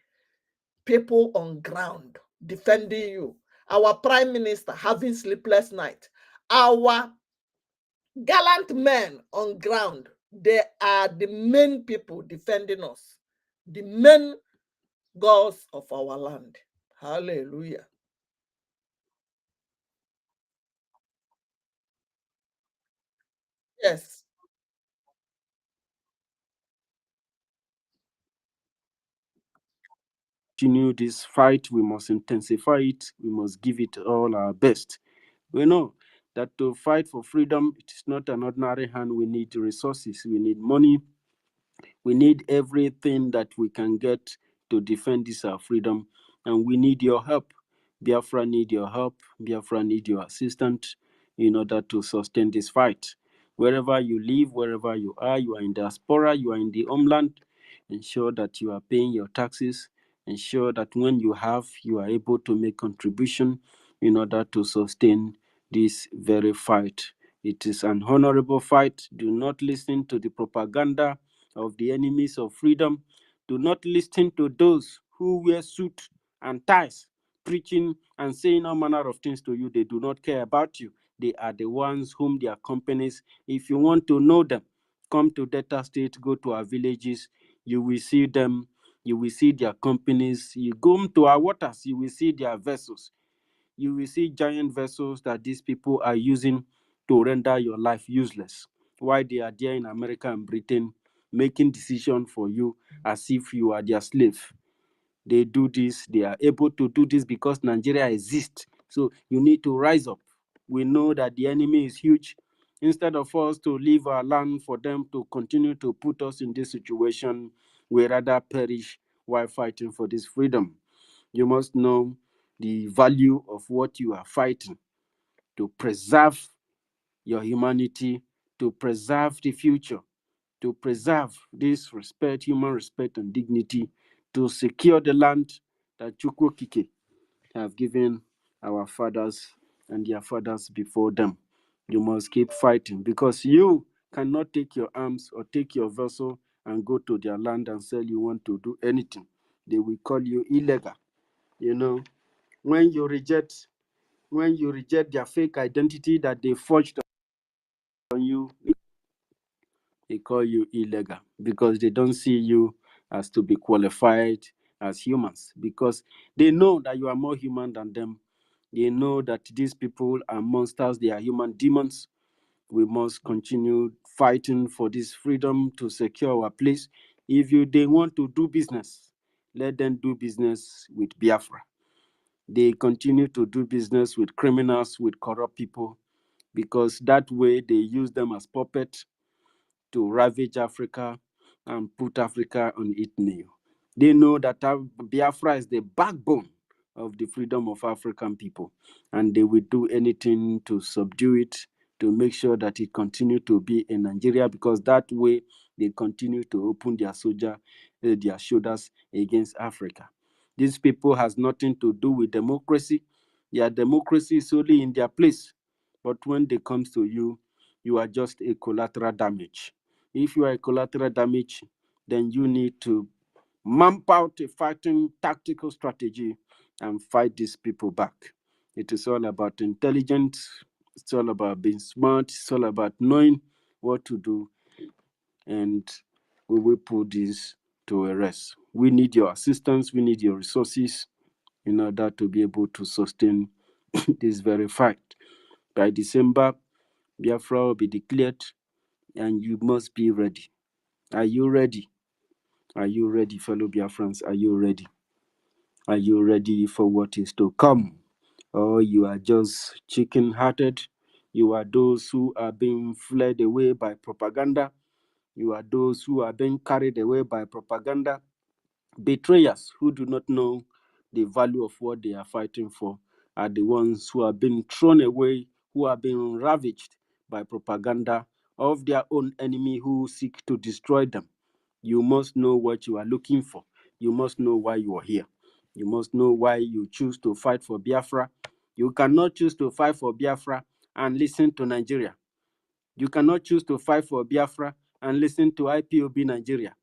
people on ground defending you. Our Prime Minister having sleepless night. Our gallant men on ground, they are the main people defending us. The main gods of our land. Hallelujah. Yes. Continue this fight, we must intensify it, we must give it all our best. We know that to fight for freedom, it is not an ordinary hand. We need resources, we need money, we need everything that we can get to defend this our freedom, and we need your help. Biafra need your help. Biafra need your assistance in order to sustain this fight. Wherever you live, wherever you are in diaspora, you are in the homeland, ensure that you are paying your taxes. Ensure that when you have, you are able to make contribution in order to sustain this very fight It is an honorable fight. Do not listen to the propaganda of the enemies of freedom. Do not listen to those who wear suit and ties, preaching and saying all manner of things to you. They do not care about you. They are the ones whom their companies, if you want to know them, come to Delta State, go to our villages, you will see them, you will see their companies. You go to our waters, you will see their vessels. You will see giant vessels that these people are using to render your life useless. While they are there in America and Britain making decisions for you as if you are their slave. They do this, they are able to do this because Nigeria exists. So you need to rise up. We know that the enemy is huge. Instead of us to leave our land for them to continue to put us in this situation, we rather perish while fighting for this freedom. You must know the value of what you are fighting to preserve your humanity, to preserve the future, to preserve this respect, human respect and dignity, to secure the land that Chukwokike have given our fathers and their fathers before them. You must keep fighting because you cannot take your arms or take your vessel and go to their land and say you want to do anything. They will call you illegal. You know, when you reject their fake identity that they forged on you, they call you illegal because they don't see you as to be qualified as humans, because they know that you are more human than them. They know that these people are monsters, they are human demons. We must continue fighting for this freedom to secure our place. If they want to do business, let them do business with Biafra. They continue to do business with criminals, with corrupt people, because that way they use them as puppets to ravage Africa and put Africa on its knee. They know that Biafra is the backbone of the freedom of African people, and they will do anything to subdue it, to make sure that it continue to be in Nigeria, because that way they continue to open their shoulders against Africa. These people has nothing to do with democracy. Their democracy is only in their place. But when they comes to you, you are just a collateral damage. If you are a collateral damage, then you need to map out a fighting tactical strategy and fight these people back. It is all about intelligence. It's all about being smart. It's all about knowing what to do. And we will put this to a rest. We need your assistance. We need your resources in order to be able to sustain this very fight. By December, Biafra will be declared, and you must be ready. Are you ready? Are you ready, fellow Biafrans? Are you ready? Are you ready for what is to come? Or you are just chicken-hearted? You are those who are being fled away by propaganda. You are those who are being carried away by propaganda. Betrayers who do not know the value of what they are fighting for are the ones who are being thrown away, who are being ravaged by propaganda of their own enemy who seek to destroy them. You must know what you are looking for. You must know why you are here. You must know why you choose to fight for Biafra. You cannot choose to fight for Biafra and listen to Nigeria. You cannot choose to fight for Biafra and listen to IPOB Nigeria.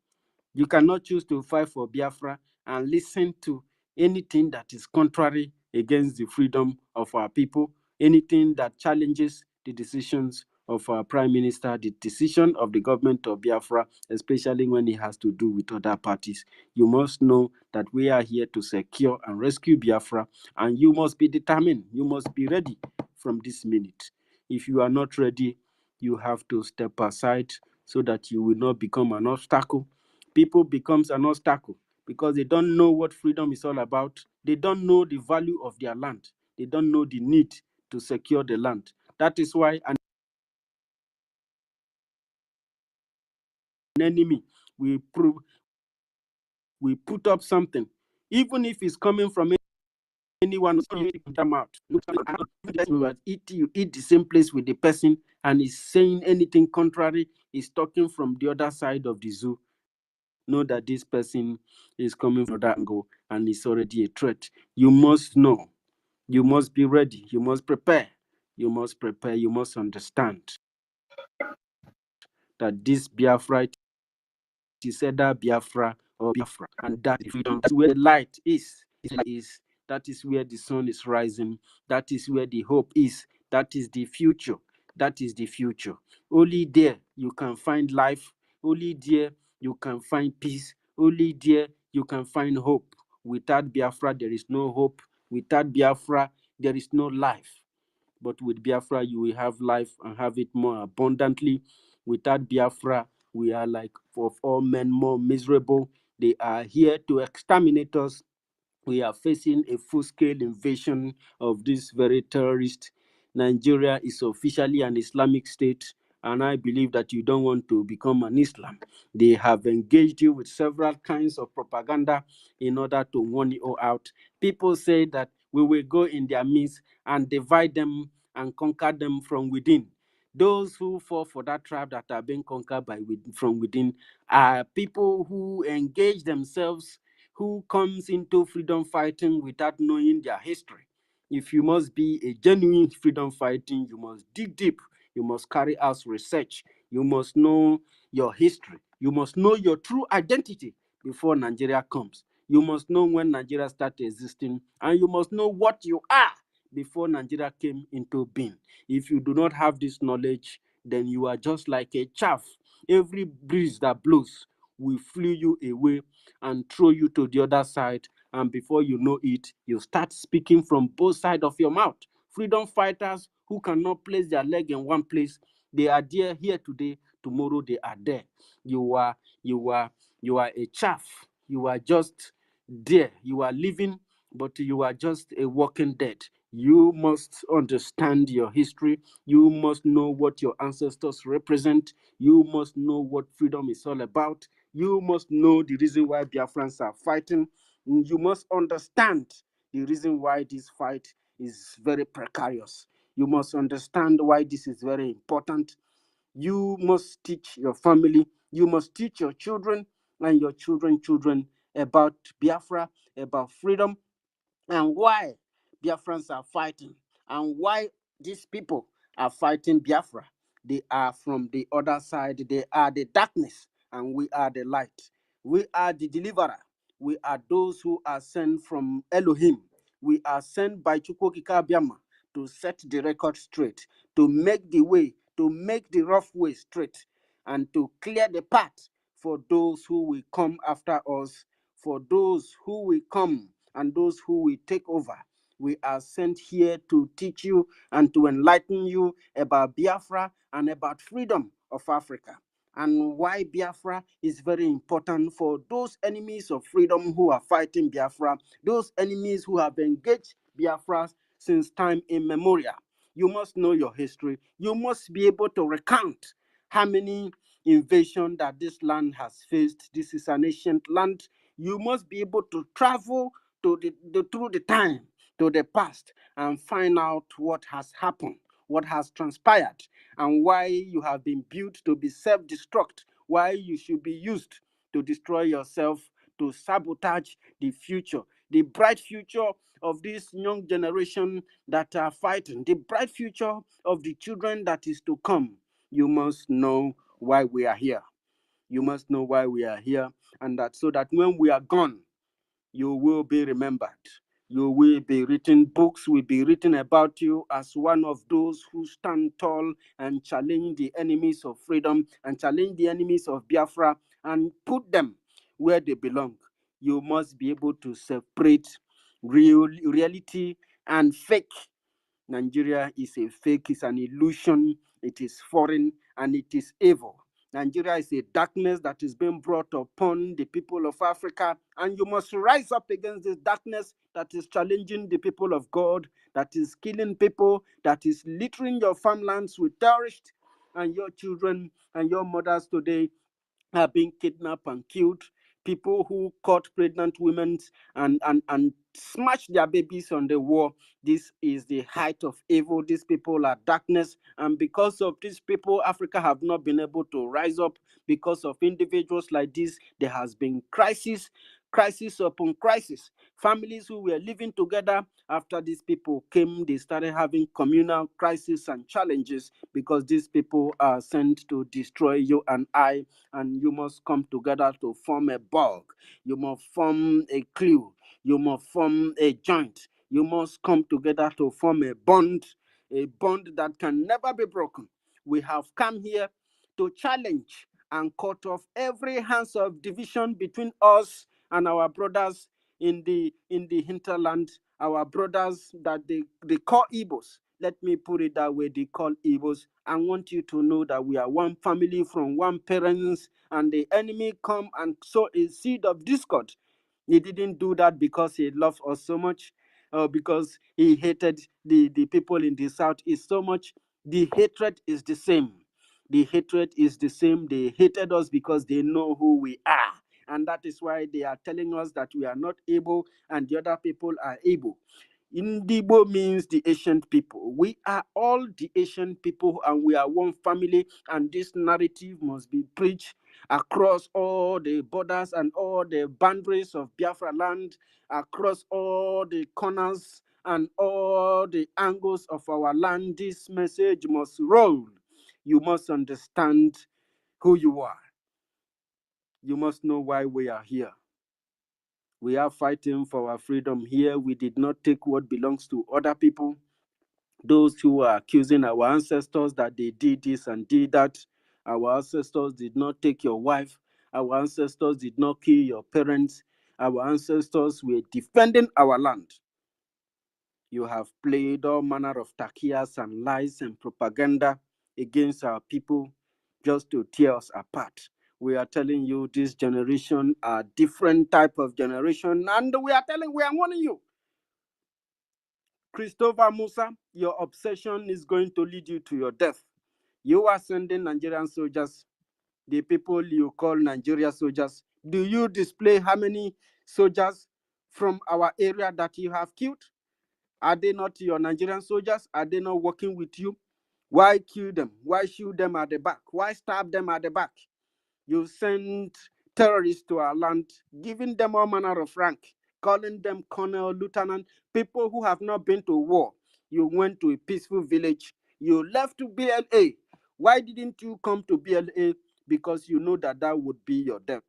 You cannot choose to fight for Biafra and listen to anything that is contrary against the freedom of our people, anything that challenges the decisions of our Prime Minister, the decision of the government of Biafra, especially when it has to do with other parties. You must know that we are here to secure and rescue Biafra, and you must be determined. You must be ready from this minute. If you are not ready, you have to step aside so that you will not become an obstacle. People becomes an obstacle because they don't know what freedom is all about. They don't know the value of their land. They don't know the need to secure the land. That is why an enemy will put up something, even if it's coming from anyone who come out. You eat the same place with the person and is saying anything contrary, is talking from the other side of the zoo. Know that this person is coming from that angle and is already a threat. You must know. You must be ready. You must prepare. You must prepare. You must understand that this Biafra is either Biafra or Biafra, and that is freedom. That's where the light is. That is where the sun is rising. That is where the hope is. That is the future. That is the future. Only there you can find life. Only there you can find peace. Only there you can find hope. Without Biafra, there is no hope. Without Biafra, there is no life. But with Biafra, you will have life and have it more abundantly. Without Biafra, we are like of all men more miserable. They are here to exterminate us. We are facing a full-scale invasion of this very terrorist. Nigeria is officially an Islamic state, and I believe that you don't want to become an Islam. They have engaged you with several kinds of propaganda in order to warn you out. People say that we will go in their midst and divide them and conquer them from within. Those who fall for that trap that are being conquered from within are people who engage themselves, who comes into freedom fighting without knowing their history. If you must be a genuine freedom fighting, you must dig deep. You must carry out research. You must know your history. You must know your true identity before Nigeria comes. You must know when Nigeria started existing, and you must know what you are before Nigeria came into being. If you do not have this knowledge, then you are just like a chaff. Every breeze that blows will flew you away and throw you to the other side, and before you know it, you start speaking from both sides of your mouth. Freedom fighters who cannot place their leg in one place, they are there here today, tomorrow they are there. You are a chaff. You are just there. You are living, but you are just a walking dead. You must understand your history. You must know what your ancestors represent. You must know what freedom is all about. You must know the reason why Biafrans are fighting. You must understand the reason why this fight is very precarious. You must understand why this is very important. You must teach your family. You must teach your children and your children about Biafra, about freedom, and why Biafrans are fighting, and why these people are fighting Biafra. They are from the other side. They are the darkness, and we are the light. We are the deliverer. We are those who are sent from Elohim. We are sent by Chukwokika Biama to set the record straight, to make the way, to make the rough way straight, and to clear the path for those who will come after us, for those who will come and those who will take over. We are sent here to teach you and to enlighten you about Biafra and about freedom of Africa, and why Biafra is very important for those enemies of freedom who are fighting Biafra, those enemies who have engaged Biafra since time immemorial. You must know your history. You must be able to recount how many invasions that this land has faced. This is an ancient land. You must be able to travel to through the time, to the past, and find out what has happened, what has transpired, and why you have been built to be self-destruct, why you should be used to destroy yourself, to sabotage the future, the bright future of this young generation that are fighting, the bright future of the children that is to come. You must know why we are here. You must know why we are here, and that so that when we are gone, you will be remembered. You will be written, books will be written about you as one of those who stand tall and challenge the enemies of freedom and challenge the enemies of Biafra and put them where they belong. You must be able to separate reality and fake. Nigeria is a fake, it's an illusion, it is foreign, and it is evil. Nigeria is a darkness that is being brought upon the people of Africa, and you must rise up against this darkness that is challenging the people of God, that is killing people, that is littering your farmlands with terrorists, and your children and your mothers today are being kidnapped and killed. People who caught pregnant women and smashed their babies on the wall. This is the height of evil. These people are darkness. And because of these people, Africa have not been able to rise up Because of individuals like this, there has been crisis upon crisis. Families who were living together, after these people came, they started having communal crisis and challenges, because these people are sent to destroy you and I, and you must come together to form a bulk. You must form a clue. You must form a joint. You must come together to form a bond that can never be broken. We have come here to challenge and cut off every hands of division between us and our brothers in the hinterland, our brothers that they call Igbos. Let me put it that way, they call Igbos. I want you to know that we are one family from one parents, and the enemy come and sow a seed of discord. He didn't do that because he loved us so much, or because he hated the people in the south is so much. The hatred is the same. The hatred is the same. They hated us because they know who we are. And that is why they are telling us that we are not able and the other people are able. Indibo means the ancient people. We are all the ancient people, and we are one family, and this narrative must be preached across all the borders and all the boundaries of Biafra land, across all the corners and all the angles of our land. This message must roll. You must understand who you are. You must know why we are here. We are fighting for our freedom here. We did not take what belongs to other people. Those who are accusing our ancestors that they did this and did that, our ancestors did not take your wife. Our ancestors did not kill your parents. Our ancestors were defending our land. You have played all manner of takias and lies and propaganda against our people just to tear us apart. We are telling you this generation are different type of generation, and we are warning you. Christopher Musa, your obsession is going to lead you to your death. You are sending Nigerian soldiers, the people you call Nigeria soldiers. Do you display how many soldiers from our area that you have killed? Are they not your Nigerian soldiers? Are they not working with you? Why kill them? Why shoot them at the back? Why stab them at the back? You send terrorists to our land, giving them all manner of rank, calling them colonel, lieutenant, people who have not been to war. You went to a peaceful village. You left to BLA. Why didn't you come to BLA? Because you know that would be your death.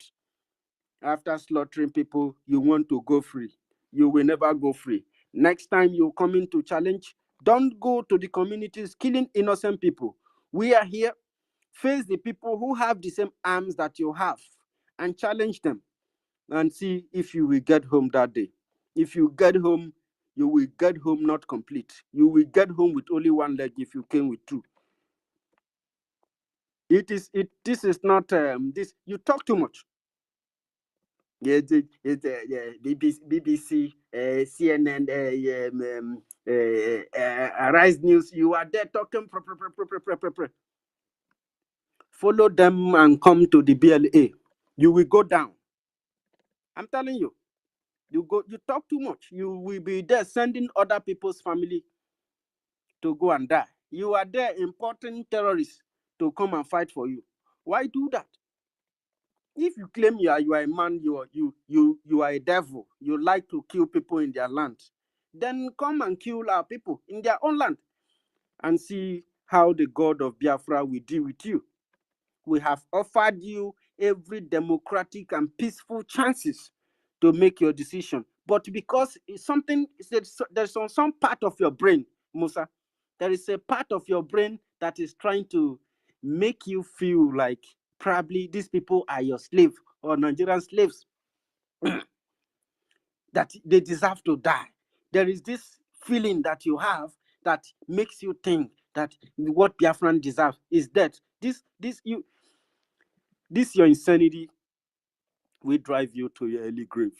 After slaughtering people, you want to go free. You will never go free. Next time you come into challenge, don't go to the communities killing innocent people. We are here. Face the people who have the same arms that you have and challenge them, and see if you will get home that day. If you get home, you will get home not complete. You will get home with only one leg if you came with two. This is not this. You talk too much. Yeah, BBC, CNN, Rise News. You are there talking. Follow them and come to the BLA. You will go down. I'm telling you. You talk too much. You will be there sending other people's family to go and die. You are there importing terrorists to come and fight for you. Why do that? If you claim you are a man, you are a devil, you like to kill people in their land, then come and kill our people in their own land and see how the God of Biafra will deal with you. We have offered you every democratic and peaceful chances to make your decision. But because it's something, there's some part of your brain, Musa, there is a part of your brain that is trying to make you feel like probably these people are your slave or Nigerian slaves, that they deserve to die. There is this feeling that you have that makes you think that what Biafran deserves is death. This your insanity will drive you to your early grave.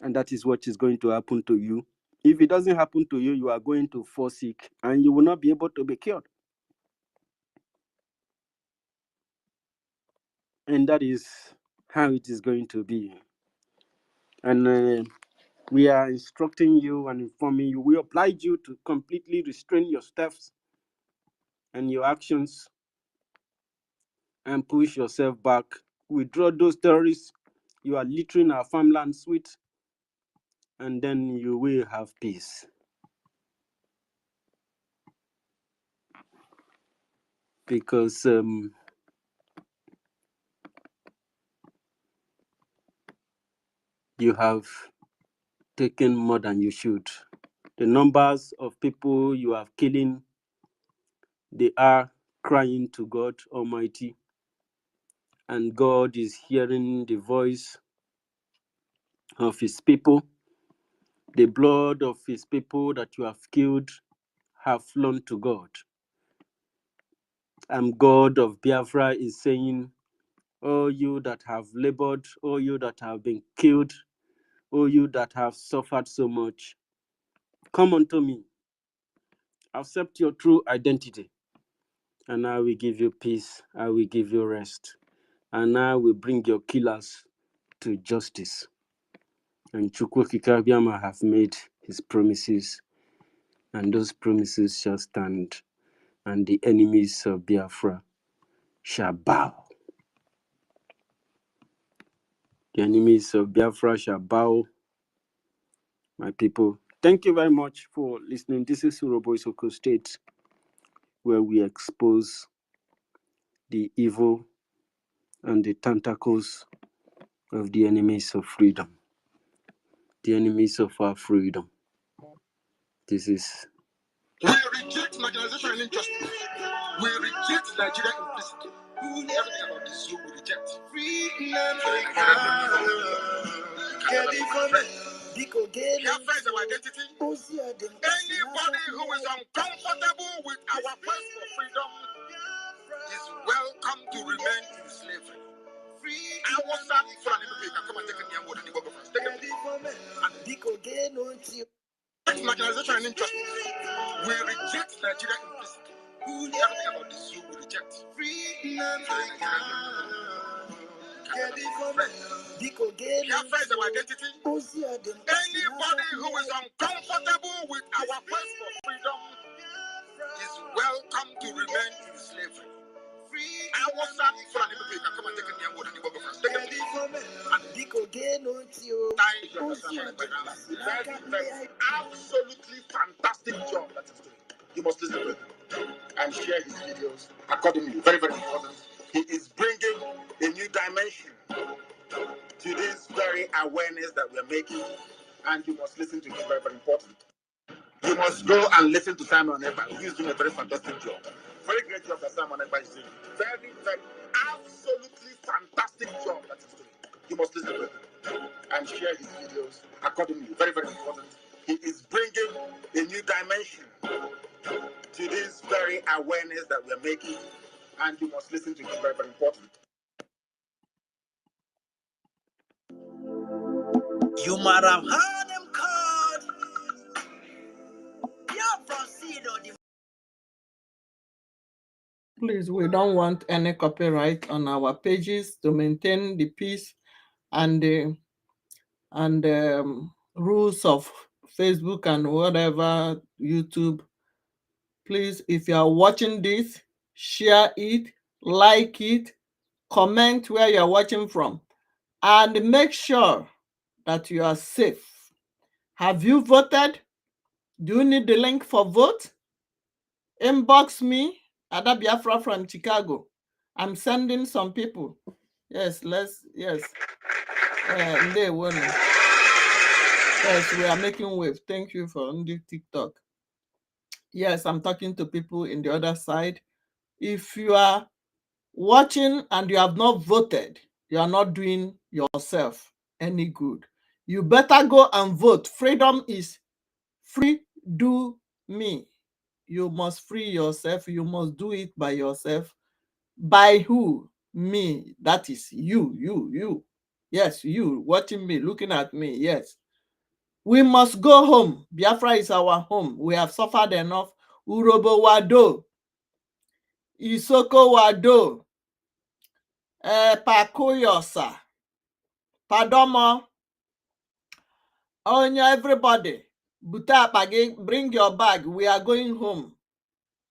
And that is what is going to happen to you. If it doesn't happen to you, you are going to fall sick and you will not be able to be cured. And that is how it is going to be. And we are instructing you and informing you. We oblige you to completely restrain your steps and your actions and push yourself back. Withdraw those terrorists you are littering our farmlands with, and then you will have peace. Because you have taken more than you should. The numbers of people you are killing, they are crying to God Almighty, and God is hearing the voice of his people. The blood of his people that you have killed have flown to God. And God of Biafra is saying, "Oh, you that have labored, oh, you that have been killed, oh, you that have suffered so much, come unto me. Accept your true identity, and I will give you peace. I will give you rest, and I will bring your killers to justice." And Chukwokika Biama have made his promises, and those promises shall stand, and the enemies of Biafra shall bow. The enemies of Biafra shall bow, my people. Thank you very much for listening. This is Urobo Isoko State, where we expose the evil and the tentacles of the enemies of freedom, the enemies of our freedom. This is... We reject marginalization and injustice. We reject Nigeria implicitly. Everything about this you will reject. Biafra is our identity. Anybody who is uncomfortable with our quest for freedom is welcome to remain in slavery. I was starting for an education. Come and take it here more than the work of us. Take it. Marginalization and injustice. We reject Nigeria implicitly. Everything about this you will reject. Biafra is our identity. Anybody who is uncomfortable with our quest for freedom is welcome to remain in slavery. I was starting for an education. Come and take it here more than the work of us. Take it. Absolutely fantastic job that he's doing. You must listen to him and share his videos accordingly. Very, very important. He is bringing a new dimension to this very awareness that we're making, and you must listen to him. Very, very important. You must go and listen to Simon Ekpa. He's doing a very fantastic job. Very great job that Simon Ekpa is doing. Very, very, absolutely fantastic job that he's doing. You must listen to him and share his videos accordingly. Very, very important. He is bringing a new dimension to this very awareness that we're making, and you must listen to him. Very, very important. You might have heard them called Biafra seed on the... Please, we don't want any copyright on our pages to maintain the peace and the rules of Facebook and whatever YouTube. Please, if you are watching this, share it, like it, comment where you are watching from, and make sure that you are safe. Have you voted? Do you need the link for vote? Inbox me, Ada Biafra from Chicago. I'm sending some people. Yes, yes, they won. Yes, we are making wave. Thank you for the TikTok. Yes, I'm talking to people in the other side. If you are watching and you have not voted, you are not doing yourself any good. You better go and vote. Freedom is free. Do me. You must free yourself. You must do it by yourself. By who? Me. That is you. Yes, you watching me, looking at me. Yes. We must go home. Biafra is our home. We have suffered enough. Urobo wado. Isoko wado. Pakoyosa. Padomo. Onya, everybody. Buta pagi, bring your bag. We are going home.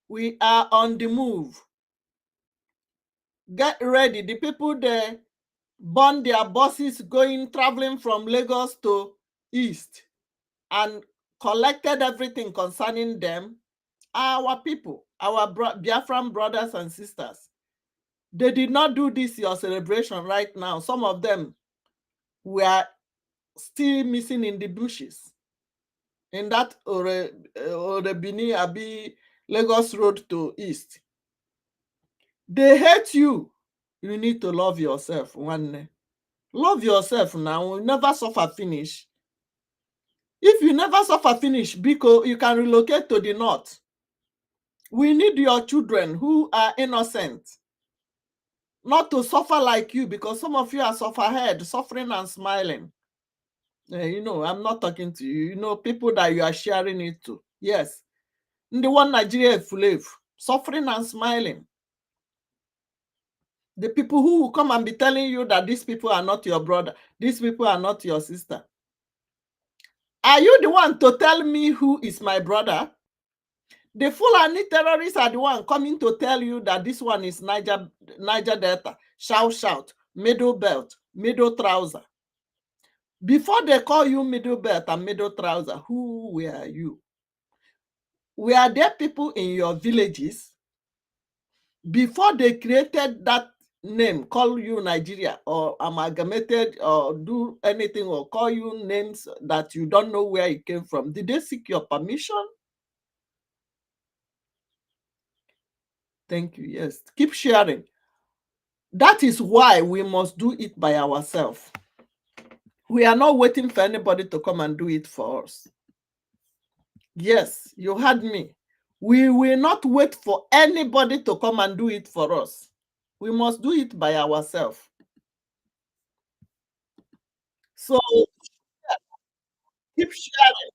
We are on the move. Get ready. The people there burn their buses traveling from Lagos to East and collected everything concerning them. Our people, our Biafran brothers and sisters, they did not do this your celebration right now. Some of them were still missing in the bushes in that Orebini Abi Lagos Road to East. They hate you. You need to love yourself. One, love yourself now. You never suffer finish. If you never suffer finish, because you can relocate to the north. We need your children who are innocent not to suffer like you, because some of you are sufferhead, suffering and smiling. You know, I'm not talking to you. You know, people that you are sharing it to. Yes. The one Nigeria Fulev, suffering and smiling. The people who will come and be telling you that these people are not your brother, these people are not your sister. Are you the one to tell me who is my brother? The Fulani terrorists are the one coming to tell you that this one is Niger Delta, shout, middle belt, middle trouser. Before they call you middle belt and middle trouser, who were you? Were there people in your villages before they created that name, call you Nigeria, or amalgamated, or do anything, or call you names that you don't know where it came from? Did they seek your permission? Thank you. Yes. Keep sharing. That is why we must do it by ourselves. We are not waiting for anybody to come and do it for us. Yes, you heard me. We will not wait for anybody to come and do it for us. We must do it by ourselves. So keep sharing.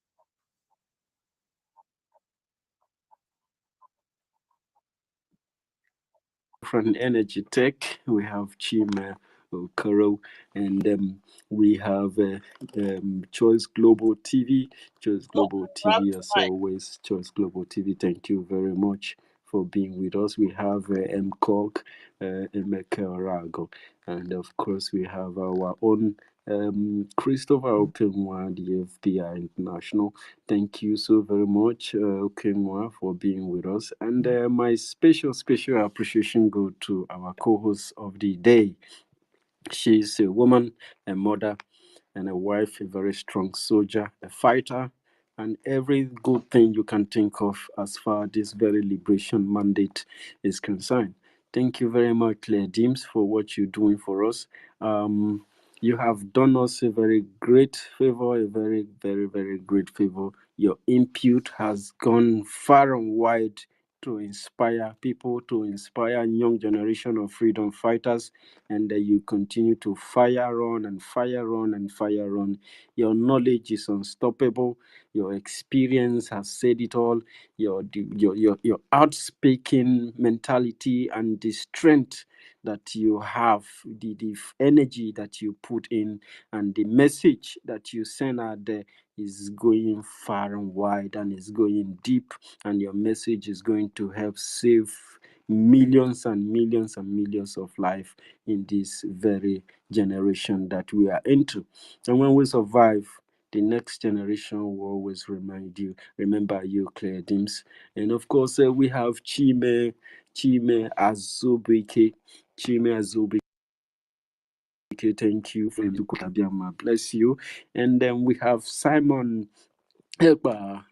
From Energy Tech, we have Chima Okoro, and we have Choice Global TV. Choice Global TV, as always, Choice Global TV. Thank you very much for being with us. We have MCOG, Emeka Orago, and of course, we have our own Christopher Okenwa, the FBI International. Thank you so very much, Okenwa, for being with us. And my special appreciation go to our co-host of the day. She's a woman, a mother, and a wife, a very strong soldier, a fighter, and every good thing you can think of as far as this very liberation mandate is concerned. Thank you very much, Claire Deems, for what you're doing for us. You have done us a very great favor, a very, very, very great favor. Your input has gone far and wide to inspire people, to inspire young generation of freedom fighters, and you continue to fire on and fire on and fire on. Your knowledge is unstoppable. Your experience has said it all. Your outspeaking mentality and the strength that you have, the energy that you put in, and the message that you send out there is going far and wide and is going deep, and your message is going to help save millions and millions and millions of life in this very generation that we are into. And when we survive, the next generation will always remember you, Claire Dims. And of course, we have Chime Azubike. Chime Azubike, thank you for Kutabiama. Bless you. And then we have Simon Ekpa,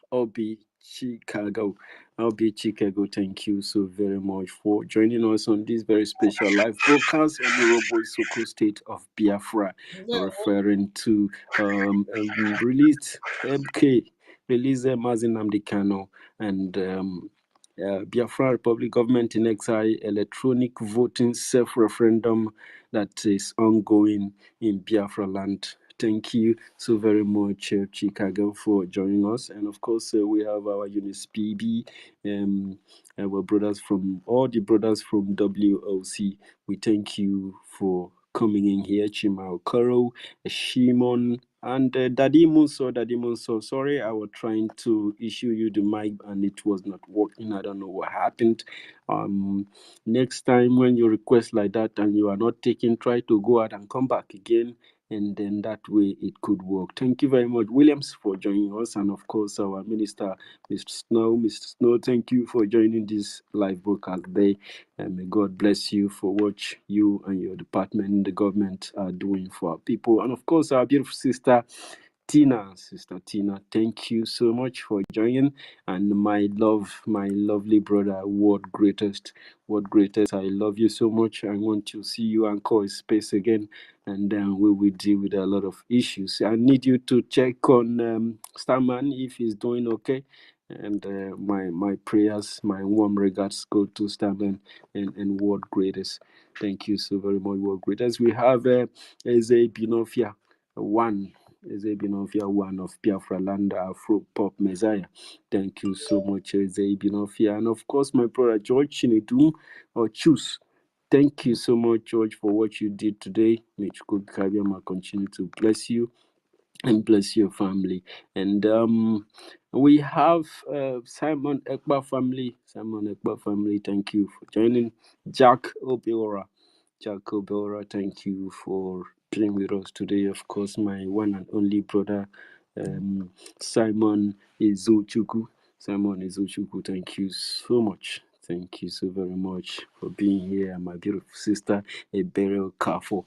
Chicago. Thank you so very much for joining us on this very special live broadcast on the Robo Soko State of Biafra, referring to released MK, released Mazin Namdekano, and Biafra Republic Government in Exile electronic voting self-referendum that is ongoing in Biafra land. Thank you so very much, Chicago, for joining us. And of course, we have our Unis PB, our brothers from all the brothers from WOC. We thank you for coming in here, Chima Okoro, Shimon And Daddy Munso, sorry, I was trying to issue you the mic and it was not working. I don't know what happened. Next time when you request like that and you are not taking, try to go out and come back again, and then that way it could work. Thank you very much, Williams, for joining us, and of course our minister, Mr. Snow. Thank you for joining this live broadcast today, and may God bless you for what you and your department and the government are doing for our people, and of course our beautiful sister Sister Tina, thank you so much for joining. And my lovely brother, World Greatest, I love you so much. I want to see you and call space again, and then we will deal with a lot of issues. I need you to check on Starman if he's doing okay. And my prayers, my warm regards go to Starman and World Greatest. Thank you so very much, World Greatest. We have Eze Binofia, one of Biafra Land Afro Pop Messiah. Thank you so much, Eze Binofia. And of course, my brother George Chinedu or Choose. Thank you so much, George, for what you did today. May Chukwuka continue to bless you and bless your family. And we have Simon Ekpa family. Thank you for joining. Jack Obiora, thank you for being with us today. Of course, my one and only brother, Simon Izuchukwu. Thank you so much. Thank you so very much for being here. And my beautiful sister, Ebere Kafo.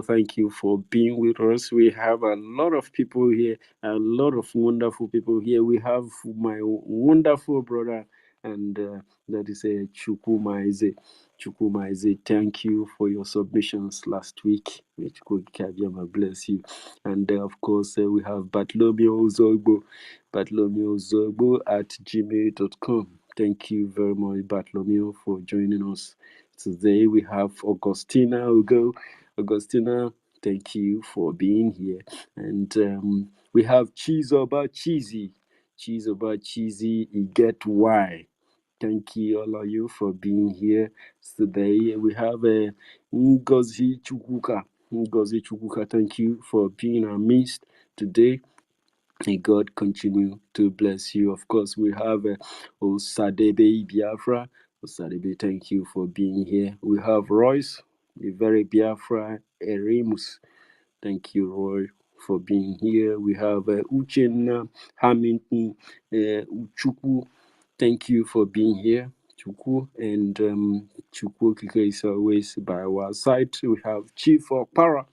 Thank you for being with us. We have a lot of people here, a lot of wonderful people here. We have my wonderful brother, and that is Chukwumaize. Thank you for your submissions last week. May Chukwuka bless you. And of course, we have Bartholomew Zogbo at gmail.com. Thank you very much, Bartholomew, for joining us today. We have Augustina Ugo. Augustina, thank you for being here. And we have Chizoba Cheesy. You get why. Thank you, all of you, for being here today. We have Ngozi Chukwuka, thank you for being our midst today. May God continue to bless you. Of course, we have Osadebe Biafra. Osadebe, thank you for being here. We have Royce, the very Biafra Eremus. Thank you, Roy, for being here. We have Uchenna Hamilton Uchukwu. Thank you for being here, Chukwu. And Chukwu Kike is always by our side. We have Chief Okpara.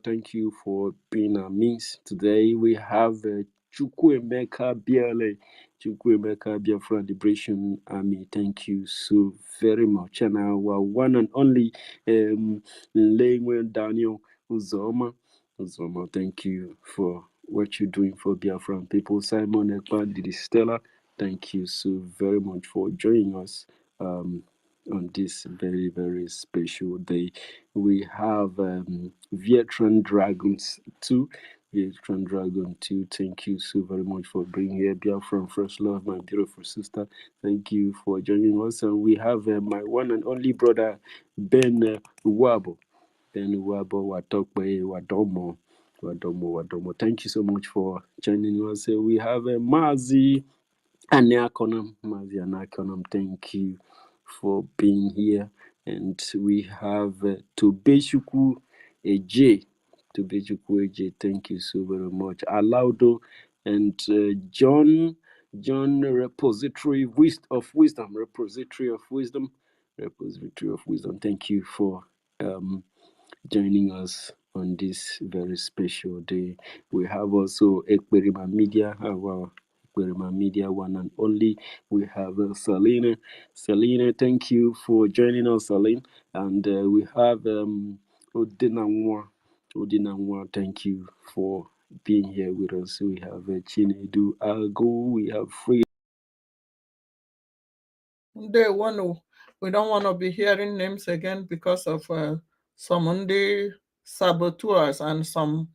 Thank you for being our midst. Today we have Chukwuemeka Biafra Liberation Army. Thank you so very much. And our one and only Lengwe Daniel Uzoma, thank you for what you're doing for Biafran people. Simon Ekpa Didi Stella, thank you so very much for joining us on this very, very special day. We have Veteran Dragons 2. Thank you so very much for being here. Biafran First Love, my beautiful sister. Thank you for joining us. And we have my one and only brother, Ben Uwabo. Wadomo. Thank you so much for joining us. We have Mazi Anakonam. Thank you for being here. And we have Tobeshuku Eje. Thank you so very much. Alaudo and John Repository of Wisdom. Thank you for joining us on this very special day. We have also Ekperima Media, our Ekperima Media one and only. We have Selena. Thank you for joining us, Selene. And we have Odinamwa. Thank you for being here with us. We have Chinedu Algo. We have Free. We don't want to be hearing names again because of some saboteurs and some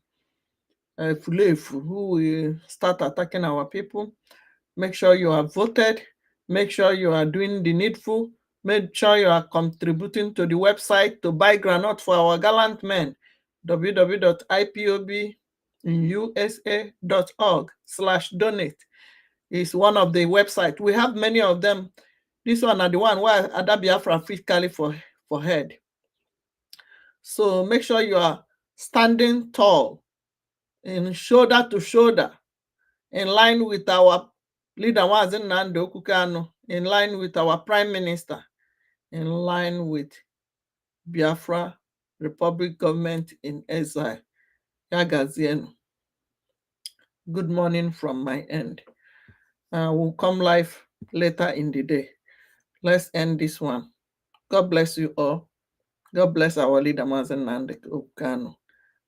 Fulefu who will start attacking our people. Make sure you are voted. Make sure you are doing the needful. Make sure you are contributing to the website to buy granite for our gallant men. www.ipobinUSA.org/donate is one of the websites. We have many of them. This one are the one where Ada Biafra physically for head. So make sure you are standing tall, in shoulder to shoulder, in line with our leader Mazi Nnamdi Kanu, in line with our Prime Minister, in line with Biafra Republic government in exile. Yagazienu. Good morning from my end. We'll come live later in the day. Let's end this one. God bless you all. God bless our leader Mazi Nnamdi Kanu.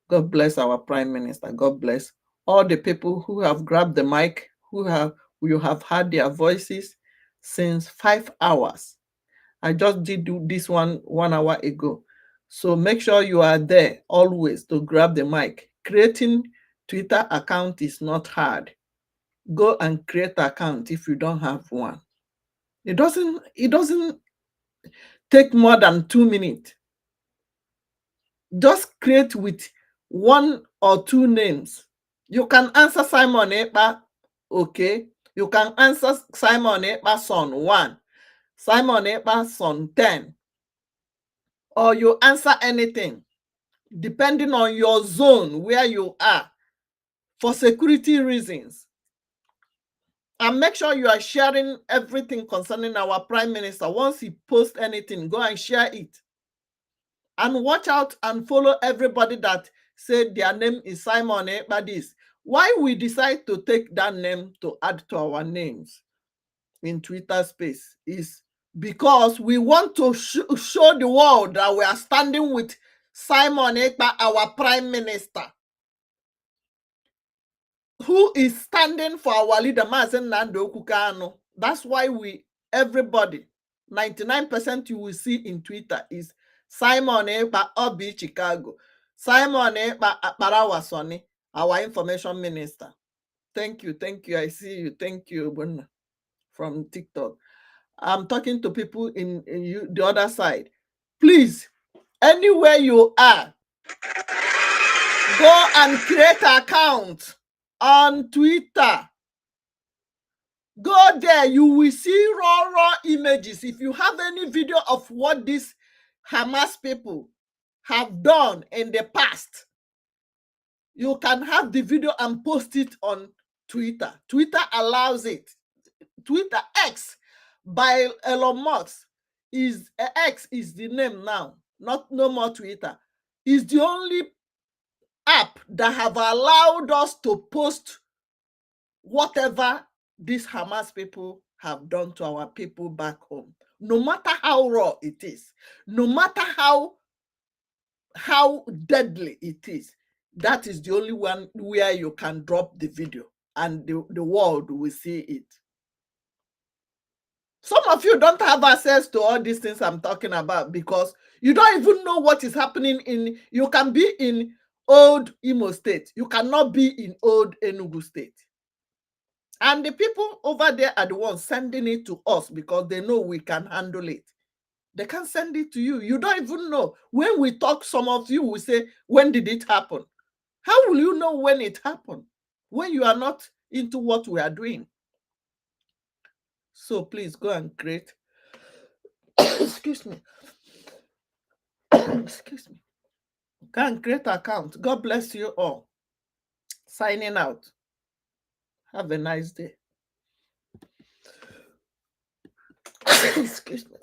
God bless our Prime Minister. God bless all the people who have grabbed the mic, you have heard their voices since 5 hours. I just did do this 1 hour ago. So make sure you are there always to grab the mic. Creating Twitter account is not hard. Go and create an account if you don't have one. It doesn't take more than 2 minutes. Just create with 1 or 2 names. You can answer Simon Ekpa, okay? You can answer Simon Ekpa son 1, Simon Ekpa son 10, or you answer anything depending on your zone where you are for security reasons. And make sure you are sharing everything concerning our Prime Minister. Once he posts anything, go and share it. And watch out and follow everybody that said their name is Simon Ekpa this. Why we decide to take that name to add to our names in Twitter space is because we want to show the world that we are standing with Simon Ekpa, our Prime Minister, who is standing for our leader Mazi Nnamdi Kanu. That's why everybody, 99% you will see in Twitter is Simon Ekpa Obi Chicago, Simon Ekpa Akparawasoni, our information minister. Thank you. I see you. Thank you, Bunna, from TikTok. I'm talking to people in the other side. Please, anywhere you are, go and create an account on Twitter. Go there, you will see raw images. If you have any video of what these Hamas people have done in the past, you can have the video and post it on Twitter. Twitter allows it. Twitter X by Elon Musk is X is the name now, no more Twitter. Is the only app that have allowed us to post whatever these Hamas people have done to our people back home, no matter how raw it is, no matter how deadly it is. That is the only one where you can drop the video and the world will see it. Some of you don't have access to all these things I'm talking about because you don't even know what is happening you can be in old Imo State. You cannot be in old Enugu State. And the people over there are the ones sending it to us because they know we can handle it. They can send it to you. You don't even know. When we talk, some of you will say, when did it happen? How will you know when it happened? When you are not into what we are doing. So please go and create. Excuse me. Excuse me. Go and create an account. God bless you all. Signing out. Have a nice day. Excuse me.